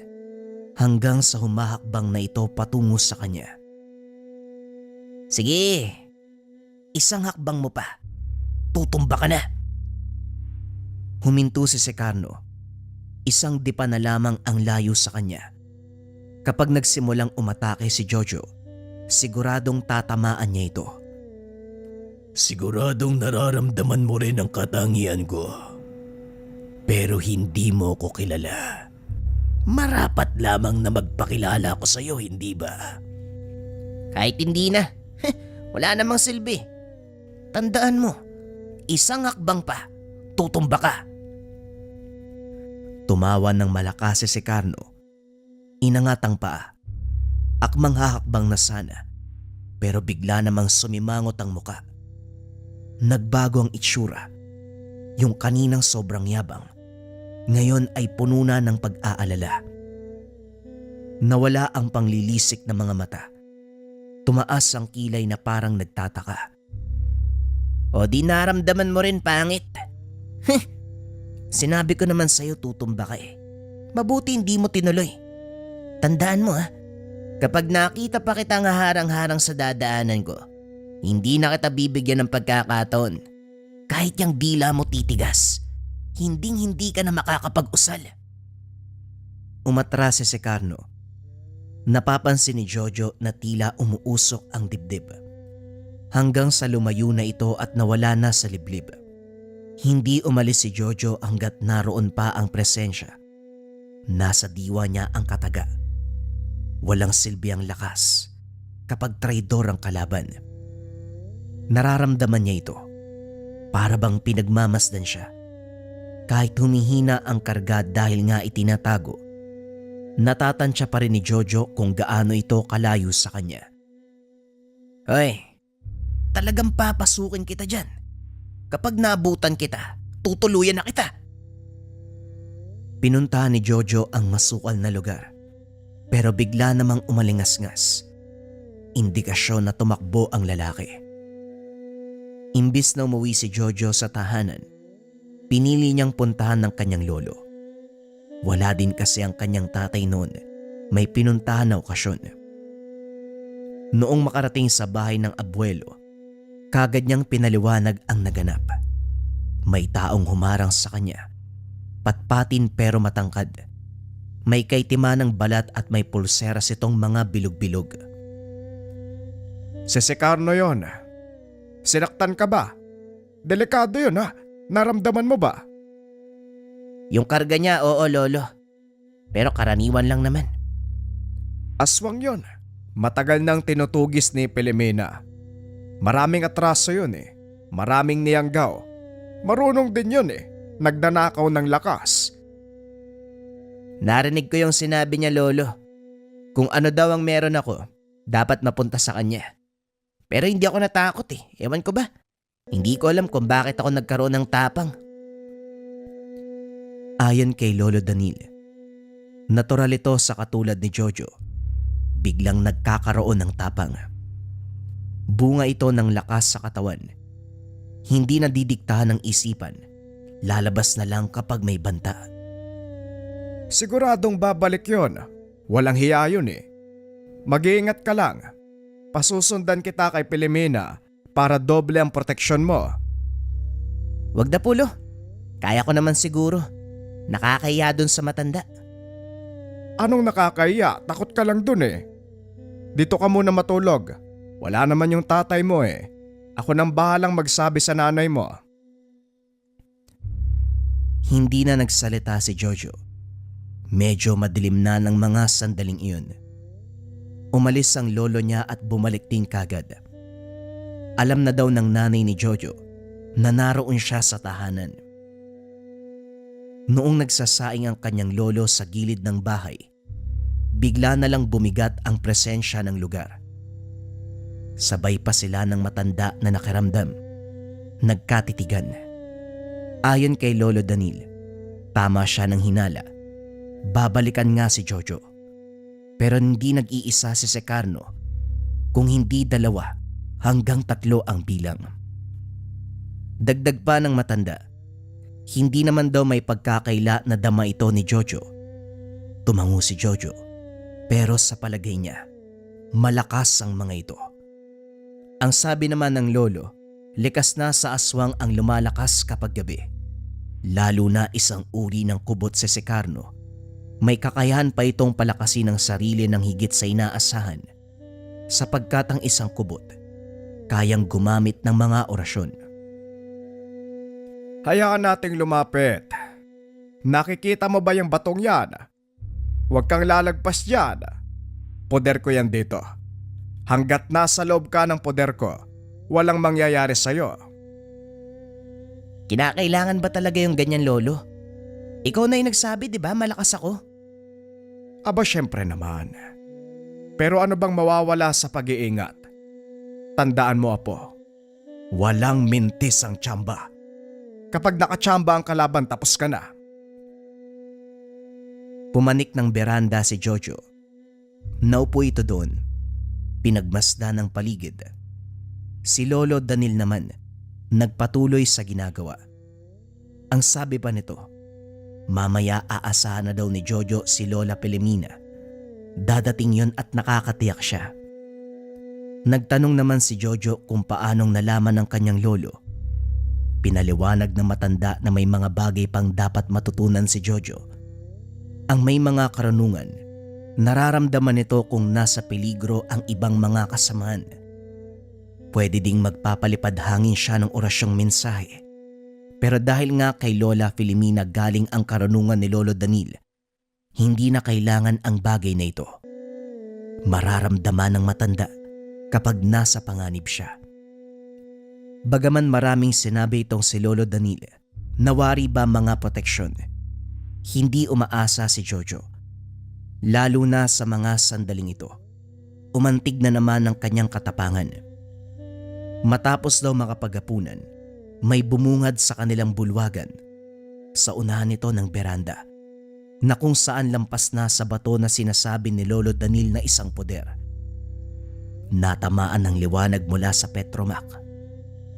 Speaker 1: hanggang sa humahakbang na ito patungo sa kanya. Sige, isang hakbang mo pa. Tutumba ka na. Huminto si Secarno. Isang dipa na lamang ang layo sa kanya. Kapag nagsimulang umatake si Jojo, siguradong tatamaan niya ito.
Speaker 4: Siguradong nararamdaman mo rin ang katangian ko. Pero hindi mo ko kilala. Marapat lamang na magpakilala ko sa'yo, hindi ba?
Speaker 3: Kahit hindi na, wala namang silbi. Tandaan mo, isang hakbang pa, tutumba ka.
Speaker 1: Tumawa ng malakas si Secarno. Inangat ang paa. Akmang hahakbang na sana, pero bigla namang sumimangot ang muka. Nagbago ang itsura. Yung kaninang sobrang yabang, ngayon ay puno na ng pag-aalala. Nawala ang panglilisik ng mga mata. Tumaas ang kilay na parang nagtataka.
Speaker 3: O di naramdaman mo rin, pangit. Sinabi ko naman sa'yo tutumba ka eh. Mabuti hindi mo tinuloy. Tandaan mo kapag nakita pa kitang harang-harang sa dadaanan ko, hindi na kita bibigyan ng pagkakataon. Kahit yung dila mo titigas, hinding-hindi ka na makakapag-usal.
Speaker 1: Umatras si Secarno. Napapansin ni Jojo na tila umuusok ang dibdib. Hanggang sa lumayo na ito at nawala na sa liblib. Hindi umalis si Jojo hanggat naroon pa ang presensya. Nasa diwa niya ang kataga. Walang silbi ang lakas kapag traidor ang kalaban. Nararamdaman niya ito. Para bang pinagmamasdan siya. Kahit humihina ang karga dahil nga itinatago, natatansya pa rin ni Jojo kung gaano ito kalayo sa kanya.
Speaker 3: Hoy, talagang papasukin kita dyan. Kapag naabutan kita, tutuluyan na kita.
Speaker 1: Pinuntahan ni Jojo ang masukal na lugar, pero bigla namang umalingas-ngas. Indikasyon na tumakbo ang lalaki. Imbis na umuwi si Jojo sa tahanan, pinili niyang puntahan ng kanyang lolo. Wala din kasi ang kanyang tatay noon, may pinuntahan na okasyon. Noong makarating sa bahay ng abuelo, kagad niyang pinaliwanag ang naganap. May taong humarang sa kanya, patpatin pero matangkad. May kaitima ng balat at may pulseras itong mga bilog-bilog.
Speaker 2: Si Secarno yon. Sinaktan ka ba? Delikado yun ha. Naramdaman mo ba?
Speaker 3: Yung karga niya, oo lolo. Pero karaniwan lang naman.
Speaker 2: Aswang yon. Matagal nang tinutugis ni Pilomena. Maraming atraso yun eh. Maraming niyanggaw. Marunong din yun eh. Nagdanakaw ng lakas.
Speaker 3: Narinig ko yung sinabi niya lolo. Kung ano daw ang meron ako, dapat mapunta sa kanya. Pero hindi ako natakot eh. Ewan ko ba? Hindi ko alam kung bakit ako nagkaroon ng tapang.
Speaker 1: Ayon kay Lolo Danil, natural ito sa katulad ni Jojo. Biglang nagkakaroon ng tapang. Bunga ito ng lakas sa katawan. Hindi nadidiktahan ng isipan. Lalabas na lang kapag may banta.
Speaker 2: Siguradong babalik yon. Walang hiya yun eh. Mag-iingat ka lang. Pasusundan kita kay Pilomena para doble ang proteksyon mo.
Speaker 3: Wag na pulo. Kaya ko naman siguro. Nakakahiya dun sa matanda.
Speaker 2: Anong nakakahiya? Takot ka lang dun eh. Dito ka muna matulog. Wala naman yung tatay mo eh. Ako nang bahalang magsabi sa nanay mo.
Speaker 1: Hindi na nagsalita si Jojo. Medyo madilim na ng mga sandaling iyon. Umalis ang lolo niya at bumalik din kagad. Alam na daw ng nanay ni Jojo na naroon siya sa tahanan. Noong nagsasaing ang kanyang lolo sa gilid ng bahay, bigla na lang bumigat ang presensya ng lugar. Sabay pa sila ng matanda na nakiramdam. Nagkatitigan. Ayon kay Lolo Danil, tama siya ng hinala. Babalikan nga si Jojo. Pero hindi nag-iisa si Secarno, kung hindi 2 hanggang 3 ang bilang. Dagdag pa ng matanda, hindi naman daw may pagkakaila na dama ito ni Jojo. Tumango si Jojo, pero sa palagay niya, malakas ang mga ito. Ang sabi naman ng lolo, likas na sa aswang ang lumalakas kapag gabi. Lalo na isang uri ng kubot si Secarno. May kakayahan pa itong palakasin ang sarili ng higit sa inaasahan, sapagkat ang isang kubot kayang gumamit ng mga orasyon.
Speaker 2: Hayaan nating lumapit. Nakikita mo ba yung batong yan? Huwag kang lalagpas dyan. Poder ko yan dito. Hanggat nasa loob ka ng poder ko, walang mangyayari sa'yo.
Speaker 1: Kinakailangan ba talaga yung ganyan, lolo? Ikaw na yung nagsabi, di ba? Malakas ako.
Speaker 2: Aba syempre naman. Pero ano bang mawawala sa pag-iingat? Tandaan mo, Apo, walang mintis ang tsamba. Kapag nakatsamba ang kalaban, tapos ka na.
Speaker 1: Pumanik ng beranda si Jojo. Naupo ito doon. Pinagmasdan ng paligid. Si Lolo Danil naman, nagpatuloy sa ginagawa. Ang sabi pa nito, mamaya aasahan na daw ni Jojo si Lola Pelemina. Dadating yon at nakakatiyak siya. Nagtanong naman si Jojo kung paanong nalaman ng kanyang lolo. Pinaliwanag ng matanda na may mga bagay pang dapat matutunan si Jojo. Ang may mga karunungan, nararamdaman nito kung nasa peligro ang ibang mga kasamahan. Pwede ding magpapalipad hangin siya ng orasyong mensahe. Pero dahil nga kay Lola Filomena galing ang karunungan ni Lolo Danil, hindi na kailangan ang bagay na ito. Mararamdaman ng matanda kapag nasa panganib siya. Bagaman maraming sinabi itong si Lolo Danil, nawari ba mga proteksyon, hindi umaasa si Jojo. Lalo na sa mga sandaling ito. Umantig na naman ang kanyang katapangan. Matapos daw makapaghapunan, may bumungad sa kanilang bulwagan sa unahan nito ng beranda na kung saan lampas na sa bato na sinasabi ni Lolo Danil na isang poder. Natamaan ng liwanag mula sa Petromac.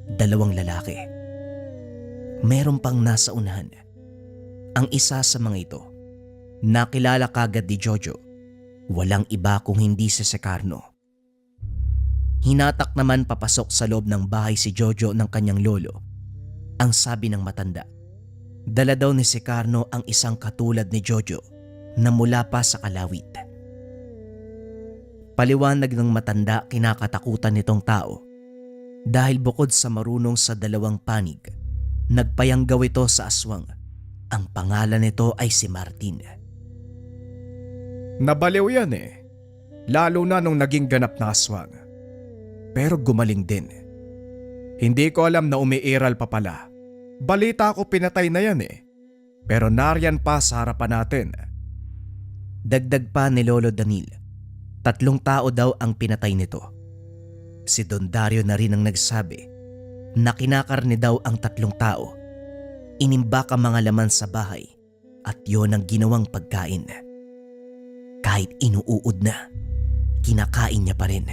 Speaker 1: 2 lalaki. Meron pang nasa unahan. Ang isa sa mga ito, nakilala kagad ni Jojo. Walang iba kung hindi si Secarno. Hinatak naman papasok sa loob ng bahay si Jojo ng kanyang lolo. Ang sabi ng matanda, dala daw ni Secarno ang isang katulad ni Jojo na mula pa sa kalawit. Paliwanag ng matanda, kinakatakutan nitong tao dahil bukod sa marunong sa 2 panig, nagpayanggaw ito sa aswang. Ang pangalan nito ay si Martin.
Speaker 2: Nabaliw yan eh. Lalo na nung naging ganap na aswang. Pero gumaling din. Hindi ko alam na umiiral pa pala. Balita ko pinatay na yan eh. Pero nariyan pa sa harapan natin.
Speaker 1: Dagdag pa ni Lolo Danil, 3 tao daw ang pinatay nito. Si Don Dario na rin ang nagsabi na kinakarne daw ang 3 tao. Inimbak ang mga laman sa bahay at yon ang ginawang pagkain. Kahit inuuod na, kinakain niya pa rin.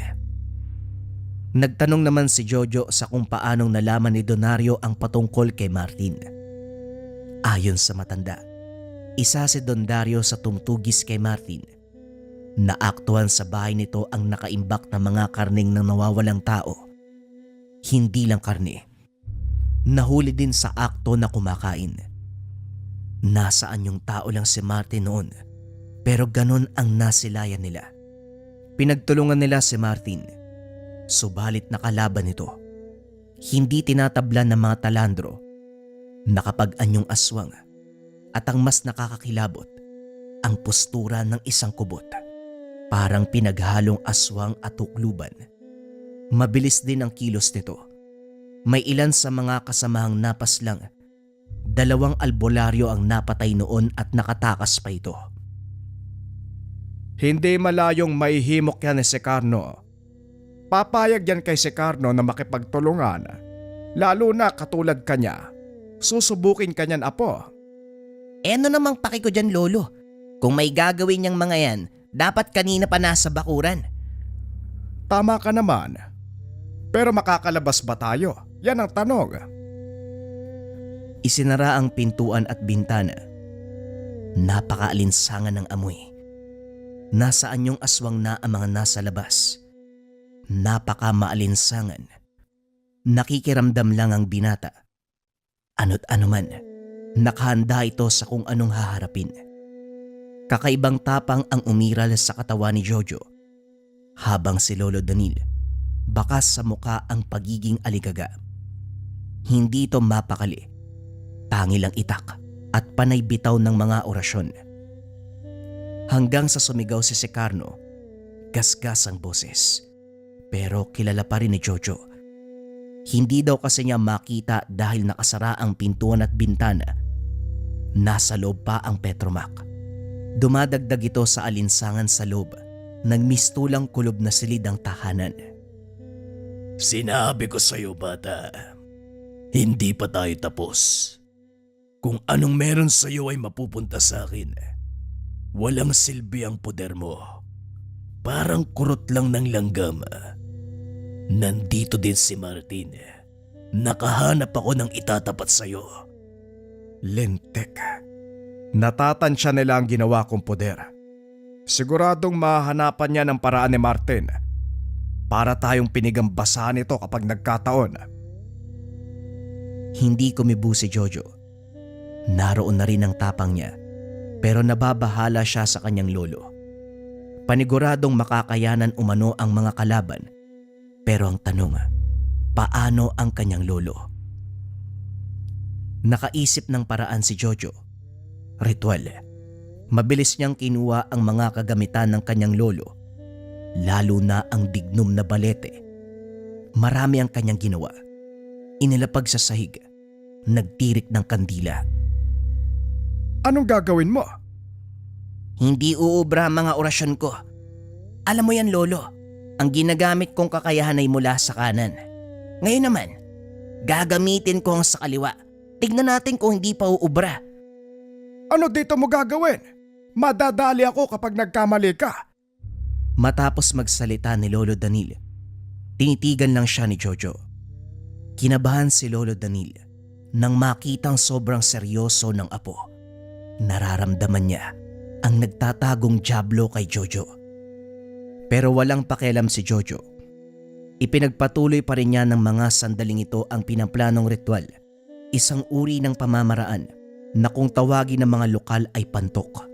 Speaker 1: Nagtanong naman si Jojo sa kung paanong nalaman ni Donario ang patungkol kay Martin. Ayon sa matanda, isa si Don Dario sa tumutugis kay Martin. Naaktuhan sa bahay nito ang nakaimbak na mga karneng ng nawawalang tao. Hindi lang karne, nahuli din sa akto na kumakain. Nasaan yung tao lang si Martin noon Pero ganun ang nasilayan nila. Pinagtulungan nila si Martin. Subalit nakalaban nito. Hindi tinatablan ng mga talandro. Nakapag-anyong aswang. At ang mas nakakakilabot, ang postura ng isang kubot. Parang pinaghalong aswang at tukluban. Mabilis din ang kilos nito. May ilan sa mga kasamahang napaslang. 2 albularyo ang napatay noon at nakatakas pa ito.
Speaker 2: Hindi malayong maihimok yan ni Secarno. Papayag yan kay Secarno na makipagtulungan. Lalo na katulad kanya. Susubukin kanyan, apo.
Speaker 3: Ano namang paki ko dyan, Lolo? Kung may gagawin niyang mga yan, dapat kanina pa nasa bakuran.
Speaker 2: Tama ka naman. Pero makakalabas ba tayo? Yan ang tanong.
Speaker 1: Isinara ang pintuan at bintana. Napakaalinsangan ng amoy. Nasaan yung aswang na ang mga nasa labas? Napakamaalinsangan. Nakikiramdam lang ang binata. Ano't ano man, nakahanda ito sa kung anong haharapin. Kakaibang tapang ang umiral sa katawan ni Jojo. Habang si Lolo Danil, bakas sa muka ang pagiging aligaga. Hindi ito mapakali. Tangi lang itak at panay bitaw ng mga orasyon. Hanggang sa sumigaw si Secarno, gasgas ang boses. Pero kilala pa rin ni Jojo. Hindi daw kasi niya makita dahil nakasara ang pintuan at bintana. Nasa loob pa ang Petromac. Dumadagdag ito sa alinsangan sa loob. Nagmistulang kulob na silid ang tahanan.
Speaker 4: Sinabi ko sa'yo, bata. Hindi pa tayo tapos. Kung anong meron sa'yo ay mapupunta sa akin. Walang silbi ang poder mo. Parang kurot lang ng langgam. Nandito din si Martin. Nakahanap ako ng itatapat sa'yo.
Speaker 2: Lintik. Natatansya nila ang ginawa kong poder. Siguradong mahanapan niya ng paraan ni Martin para tayong pinigambasahan ito kapag nagkataon.
Speaker 1: Hindi kumibo si Jojo. Naroon na rin ang tapang niya, pero nababahala siya sa kanyang lolo. Paniguradong makakayanan umano ang mga kalaban, pero ang tanong, paano ang kanyang lolo? Nakaisip ng paraan si Jojo. Ritual. Mabilis niyang kinuha ang mga kagamitan ng kanyang lolo, lalo na ang dignum na balete. Marami ang kanyang ginawa. Inilapag sa sahig, nagtirik ng kandila.
Speaker 2: Anong gagawin mo?
Speaker 3: Hindi uubra ang mga orasyon ko. Alam mo yan, Lolo, ang ginagamit kong kakayahan ay mula sa kanan. Ngayon naman, gagamitin ko ang sa kaliwa. Tignan natin kung hindi pa uubra.
Speaker 2: Ano dito mo gagawin? Madadali ako kapag nagkamali ka.
Speaker 1: Matapos magsalita ni Lolo Danil, tinitigan lang siya ni Jojo. Kinabahan si Lolo Danil nang makitang sobrang seryoso ng apo. Nararamdaman niya ang nagtatagong dyablo kay Jojo. Pero walang pakialam si Jojo. Ipinagpatuloy pa rin niya ng mga sandaling ito ang pinaplanong ritual, isang uri ng pamamaraan na kung tawagin ng mga lokal ay pantok.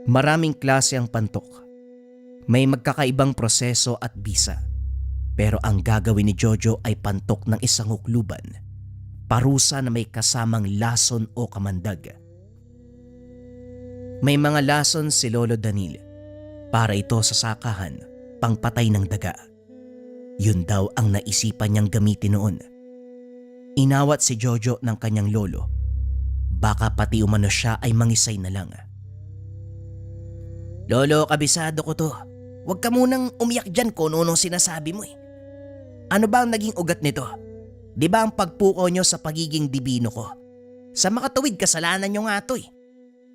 Speaker 1: Maraming klase ang pantok. May magkakaibang proseso at bisa. Pero ang gagawin ni Jojo ay pantok ng isang hukluban, parusa na may kasamang lason o kamandag. May mga lason si Lolo Danil para ito sa sakahan, pangpatay ng daga. Yun daw ang naisipan niyang gamitin noon. Inawat si Jojo ng kanyang lolo. Baka pati umano siya ay mangisay na lang.
Speaker 3: Lolo, kabisado ko to. Huwag ka munang umiyak dyan kung ano sinasabi mo eh. Ano ba ang naging ugat nito? Di ba ang pagpuko nyo sa pagiging dibino ko? Sa makatuwid, kasalanan nyo nga to eh.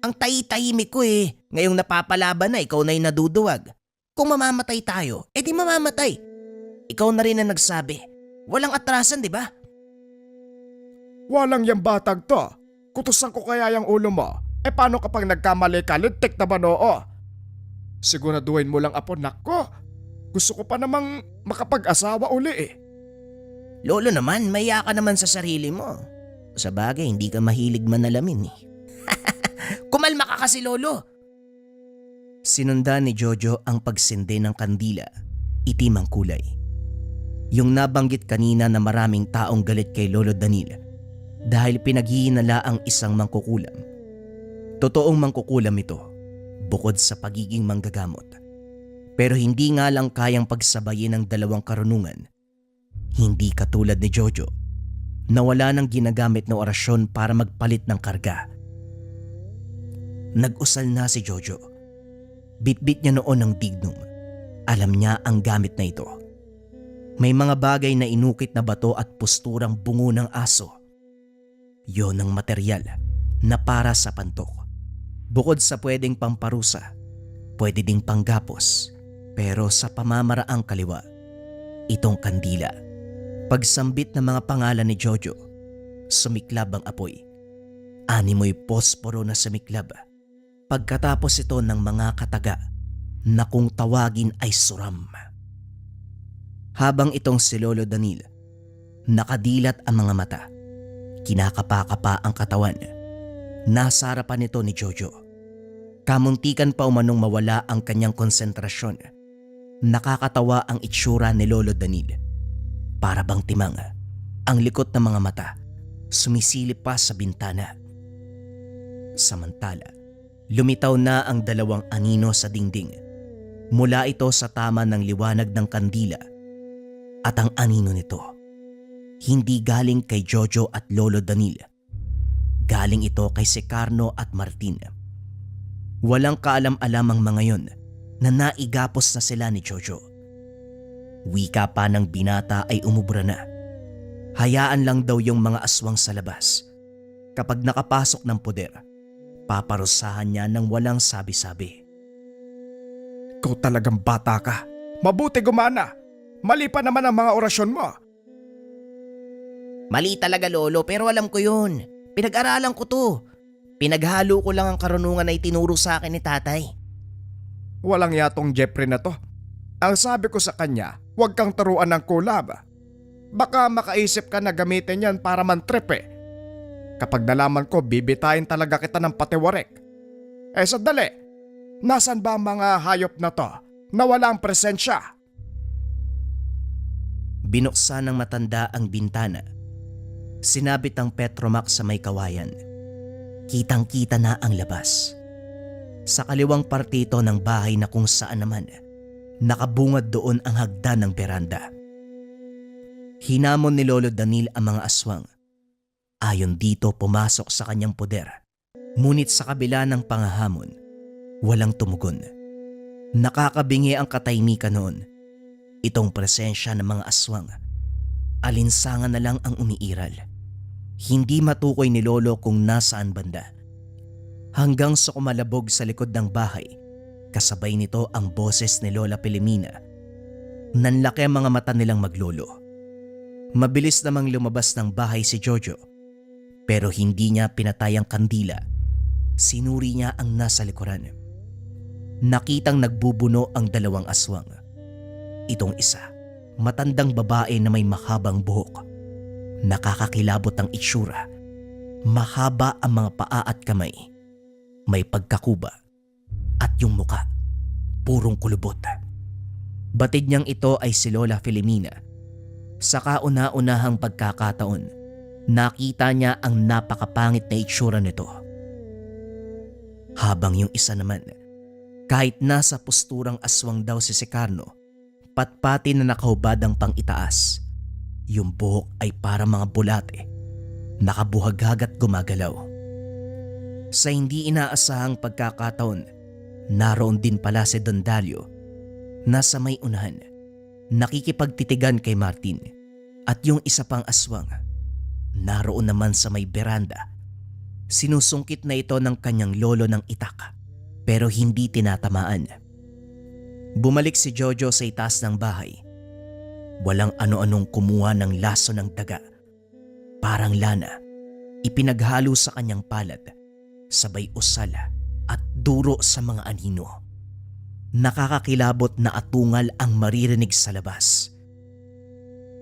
Speaker 3: Ang tahi-tahimik ko eh. Ngayong napapalaban na, ikaw na yung naduduwag. Kung mamamatay tayo, edi mamamatay. Ikaw na rin ang nagsabi. Walang atrasan, di ba?
Speaker 2: Walang yung batag to. Kutusan ko kaya yung ulo mo. E paano kapag nagkamali ka, lintik na ba noo? Siguraduhin mo lang, apo, nako. Gusto ko pa namang makapag-asawa uli eh.
Speaker 3: Lolo naman, maya ka naman sa sarili mo. Sa bagay, hindi ka mahilig manalamin eh. Kumalma ka kasi, Lolo.
Speaker 1: Sinundan ni Jojo ang pagsindi ng kandila, itim ang kulay. Yung nabanggit kanina na maraming taong galit kay Lolo Danil dahil pinaghihinala ang isang mangkukulam. Totoong mangkukulam ito, bukod sa pagiging manggagamot. Pero hindi nga lang kayang pagsabayin ng dalawang karunungan. Hindi katulad ni Jojo na wala nang ginagamit na orasyon para magpalit ng karga. Nag-usal na si Jojo. Bitbit niya noon ang dignum. Alam niya ang gamit na ito. May mga bagay na inukit na bato at posturang bungo ng aso. Yon ang materyal na para sa pantok. Bukod sa pwedeng pamparusa, pwede ding panggapos, pero sa pamamaraang kaliwa. Itong kandila. Pagsambit ng mga pangalan ni Jojo, sumiklab ang apoy. Animoy posporo na sumiklab. Pagkatapos ito ng mga kataga na kung tawagin ay suram. Habang itong si Lolo Danil, nakadilat ang mga mata. Kinakapa-kapa ang katawan. Nasa harapan nito ni Jojo. Kamuntikan pa umanong mawala ang kanyang konsentrasyon. Nakakatawa ang itsura ni Lolo Danil. Para bang timang, ang likot ng mga mata, sumisilip pa sa bintana. Samantala, lumitaw na ang dalawang anino sa dingding. Mula ito sa tama ng liwanag ng kandila. At ang anino nito, hindi galing kay Jojo at Lolo Danil. Galing ito kay Secarno at Martin. Walang kaalam-alam ang mga yon na naigapos na sila ni Jojo. Wika pa ng binata ay umubra na. Hayaan lang daw yung mga aswang sa labas. Kapag nakapasok ng poder, paparusahan niya ng walang sabi-sabi.
Speaker 2: Ikaw talagang bata ka. Mabuti gumana. Mali pa naman ang mga orasyon mo.
Speaker 3: Mali talaga, Lolo, pero alam ko yun. Pinag-aralan ko to. Pinaghalo ko lang ang karunungan na itinuro sa akin ni tatay.
Speaker 2: Walang yatong Jeffrey na to. Ang sabi ko sa kanya, huwag kang turuan ng kulab. Baka makaisip ka na gamitin yan para mantrip eh. Kapag nalaman ko, bibitayin talaga kita ng patiwarek. Sandali. Nasaan ba ang mga hayop na to na walang presensya?
Speaker 1: Binuksan ng matanda ang bintana. Sinabit ang Petromax sa may kawayan. Kitang-kita na ang labas. Sa kaliwang partito ng bahay na kung saan naman, nakabungad doon ang hagdan ng beranda. Hinamon ni Lolo Danil ang mga aswang. Ayon dito pumasok sa kanyang poder. Ngunit sa kabila ng pangahamon, walang tumugon. Nakakabingi ang katahimikan noon. Itong presensya ng mga aswang. Alinsangan na lang ang umiiral. Hindi matukoy ni Lolo kung nasaan banda. Hanggang sa kumalabog sa likod ng bahay, kasabay nito ang boses ni Lola Pilomena. Nanlaki ang mga mata nilang maglolo. Mabilis namang lumabas ng bahay si Jojo. Pero hindi niya pinatay ang kandila. Sinuri niya ang nasa likuran. Nakitang nagbubuno ang dalawang aswang. Itong isa, matandang babae na may mahabang buhok. Nakakakilabot ang itsura. Mahaba ang mga paa at kamay. May pagkakuba. At yung muka, purong kulubot. Batid niyang ito ay si Lola Filomena. Sa kauna-unahang pagkakataon, nakita niya ang napakapangit na itsura nito. Habang yung isa naman, kahit nasa posturang aswang daw si Secarno, patpati na nakahubad ang pang-itaas. Yung buhok ay para mga bulate, nakabuhaghag at gumagalaw. Sa hindi inaasahang pagkakataon, naroon din pala si Don Dalio. Nasa may unahan, nakikipagtitigan kay Martin, at yung isa pang aswang, naroon naman sa may beranda. Sinusungkit na ito ng kanyang lolo ng itak, pero hindi tinatamaan. Bumalik si Jojo sa itaas ng bahay. Walang ano-anong kumuha ng laso ng daga. Parang lana, ipinaghalo sa kanyang palad, sabay usala at duro sa mga anino. Nakakakilabot na atungal ang maririnig sa labas.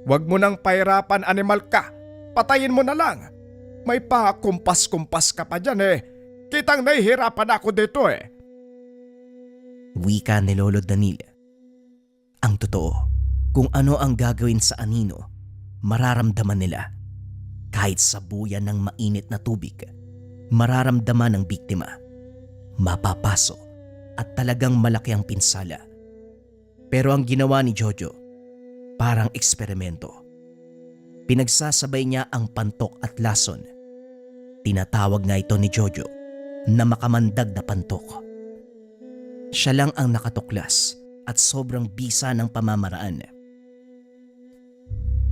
Speaker 2: Huwag mo nang pahirapan, animal ka. Patayin mo na lang. May pakumpas-kumpas ka pa dyan eh. Kitang nahihirapan ako dito eh.
Speaker 1: Wika ni Lolo Danil. Ang totoo, kung ano ang gagawin sa anino, mararamdaman nila. Kahit sabuyan ng mainit na tubig, mararamdaman ng biktima. Mapapaso at talagang malaki ang pinsala. Pero ang ginawa ni Jojo, parang eksperimento. Pinagsasabay niya ang pantok at lason. Tinatawag nga ito ni Jojo na makamandag na pantok. Siya lang ang nakatuklas at sobrang bisa ng pamamaraan.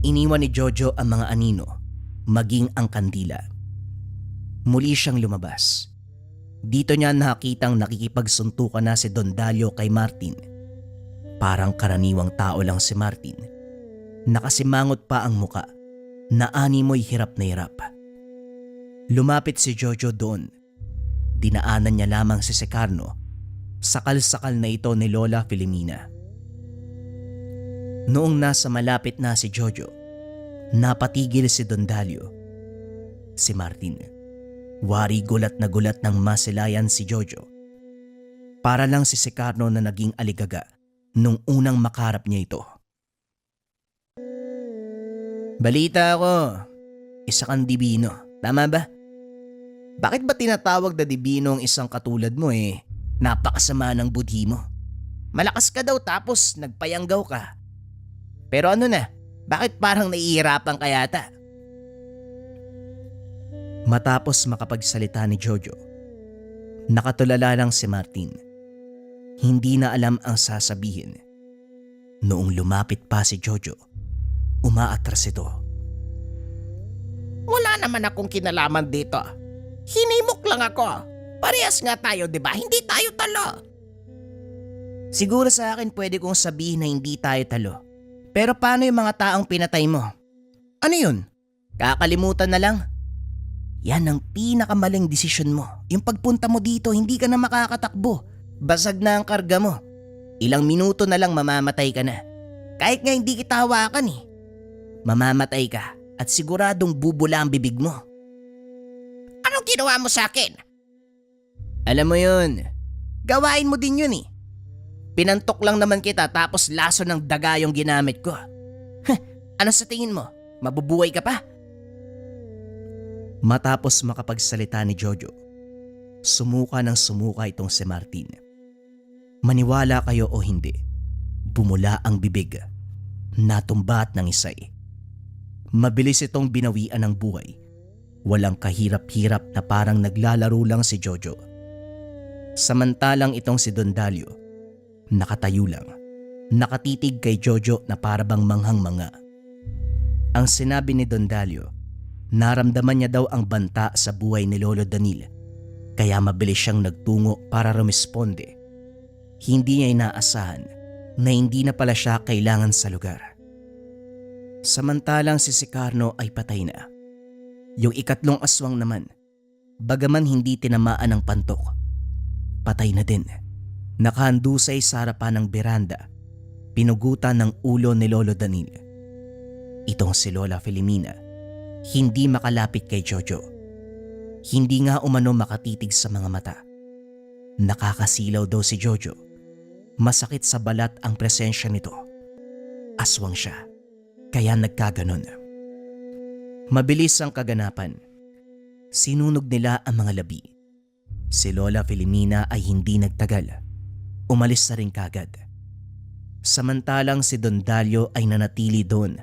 Speaker 1: Iniwan ni Jojo ang mga anino, maging ang kandila. Muli siyang lumabas. Dito niya nakitang nakikipagsuntukan na si Don Dalio kay Martin. Parang karaniwang tao lang si Martin. Nakasimangot pa ang muka, na animoy hirap na hirap. Lumapit si Jojo doon. Dinaanan niya lamang si Secarno. Sakal-sakal na ito ni Lola Filomena. Noong nasa malapit na si Jojo, napatigil si Don Dalio. Si Martin, wari gulat na gulat nang masilayan si Jojo. Para lang si Secarno na naging aligaga nung unang makarap niya ito. Balita ako, isa kang dibino, tama ba? Bakit ba tinatawag na dibino ang isang katulad mo napakasama ng budhi mo? Malakas ka daw tapos nagpayanggaw ka. Pero ano na, bakit parang nahihirapan ka yata? Matapos makapagsalita ni Jojo, nakatulala lang si Martin. Hindi na alam ang sasabihin. Noong lumapit pa si Jojo, umaatras ito.
Speaker 3: Wala naman akong kinalaman dito. Hinimok lang ako. Parehas nga tayo, di ba? Hindi tayo talo.
Speaker 1: Siguro sa akin pwede kong sabihin na hindi tayo talo. Pero paano yung mga taong pinatay mo? Ano yun? Kakalimutan na lang? Yan ang pinakamaling desisyon mo. Yung pagpunta mo dito, hindi ka na makakatakbo. Basag na ang karga mo. Ilang minuto na lang mamamatay ka na. Kahit nga hindi kita hawakan Mamamatay ka at siguradong bubula ang bibig mo.
Speaker 3: Anong ginawa mo sa akin?
Speaker 1: Alam mo yun, gawain mo din yun Pinantok lang naman kita tapos laso ng daga yung ginamit ko. Ano sa tingin mo? Mabubuhay ka pa? Matapos makapagsalita ni Jojo, sumuka ng sumuka itong si Martin. Maniwala kayo o hindi, bumula ang bibig, natumba at nangisay. Mabilis itong binawian ng buhay. Walang kahirap-hirap na parang naglalaro lang si Jojo. Samantalang itong si Don Dalio, nakatayo lang, nakatitig kay Jojo na parabang manghang-manga. Ang sinabi ni Don Dalio, naramdaman niya daw ang banta sa buhay ni Lolo Danil, kaya mabilis siyang nagtungo para rumisponde. Hindi niya inaasahan na hindi na pala siya kailangan sa lugar. Samantalang si Secarno ay patay na. Yung ikatlong aswang naman, bagaman hindi tinamaan ng pantok, patay na din. Nakahandusay sa harapan ng beranda, pinugutan ng ulo ni Lolo Danil. Itong si Lola Filomena, hindi makalapit kay Jojo. Hindi nga umano makatitig sa mga mata. Nakakasilaw daw si Jojo. Masakit sa balat ang presensya nito. Aswang siya, kaya nagkaganon. Mabilis ang kaganapan. Sinunog nila ang mga labi. Si Lola Filomena ay hindi nagtagal. Umalis na rin kagad. Samantalang si Don Dalio ay nanatili doon.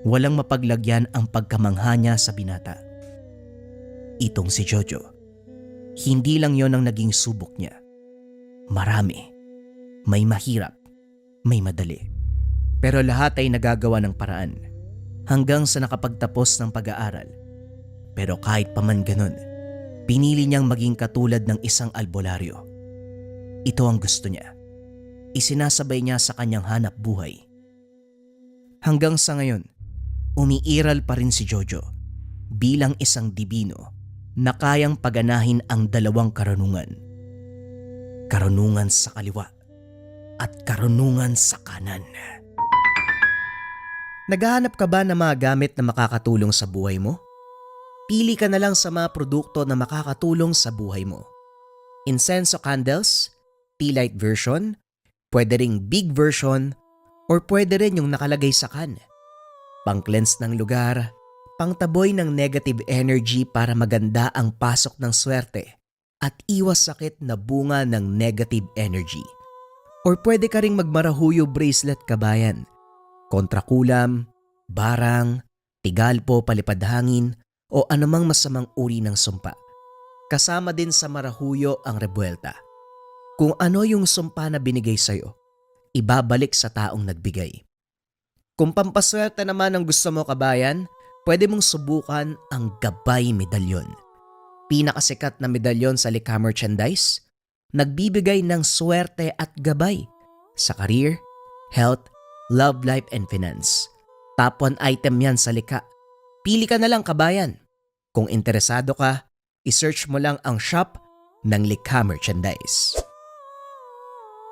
Speaker 1: Walang mapaglagyan ang pagkamangha niya sa binata. Itong si Jojo, hindi lang yon ang naging subok niya. Marami. May mahirap, may madali. Pero lahat ay nagagawa ng paraan hanggang sa nakapagtapos ng pag-aaral. Pero kahit pa man ganun, pinili niyang maging katulad ng isang albularyo. Ito ang gusto niya. Isinasabay niya sa kanyang hanap buhay. Hanggang sa ngayon, umiiral pa rin si Jojo bilang isang dibino na kayang paganahin ang dalawang karunungan. Karunungan sa kaliwa at karunungan sa kanan. Naghahanap ka ba ng mga gamit na makakatulong sa buhay mo? Pili ka na lang sa mga produkto na makakatulong sa buhay mo. Incenso candles, tea light version, pwede ring big version, or pwede rin yung nakalagay sa can. Pang-cleanse ng lugar, pangtaboy ng negative energy para maganda ang pasok ng swerte at iwas sakit na bunga ng negative energy. Or pwede ka ring magmarahuyo bracelet kabayan, kontrakulam, barang, tigalpo, palipadhangin, o anumang masamang uri ng sumpa. Kasama din sa marahuyo ang rebuelta. Kung ano yung sumpa na binigay sa'yo, ibabalik sa taong nagbigay. Kung pampaswerte naman ang gusto mo kabayan, pwede mong subukan ang Gabay Medalyon. Pinakasikat na medalyon sa likha merchandise, nagbibigay ng swerte at gabay sa career, health, love life, and finance. Top 1 item yan sa likha. Pili ka na lang kabayan. Kung interesado ka, isearch mo lang ang shop ng Likha Merchandise.